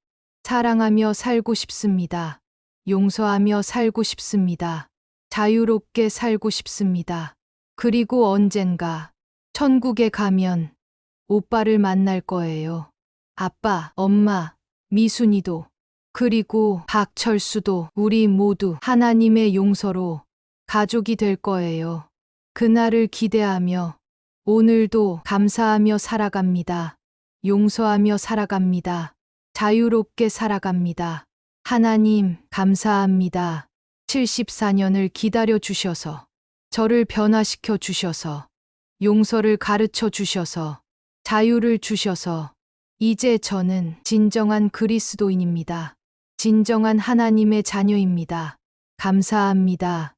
S1: 사랑하며 살고 싶습니다. 용서하며 살고 싶습니다. 자유롭게 살고 싶습니다. 그리고 언젠가 천국에 가면 오빠를 만날 거예요. 아빠, 엄마, 미순이도, 그리고 박철수도 우리 모두 하나님의 용서로 가족이 될 거예요. 그날을 기대하며 오늘도 감사하며 살아갑니다. 용서하며 살아갑니다. 자유롭게 살아갑니다. 하나님, 감사합니다. 74년을 기다려 주셔서, 저를 변화시켜 주셔서, 용서를 가르쳐 주셔서, 자유를 주셔서, 이제 저는 진정한 그리스도인입니다. 진정한 하나님의 자녀입니다. 감사합니다.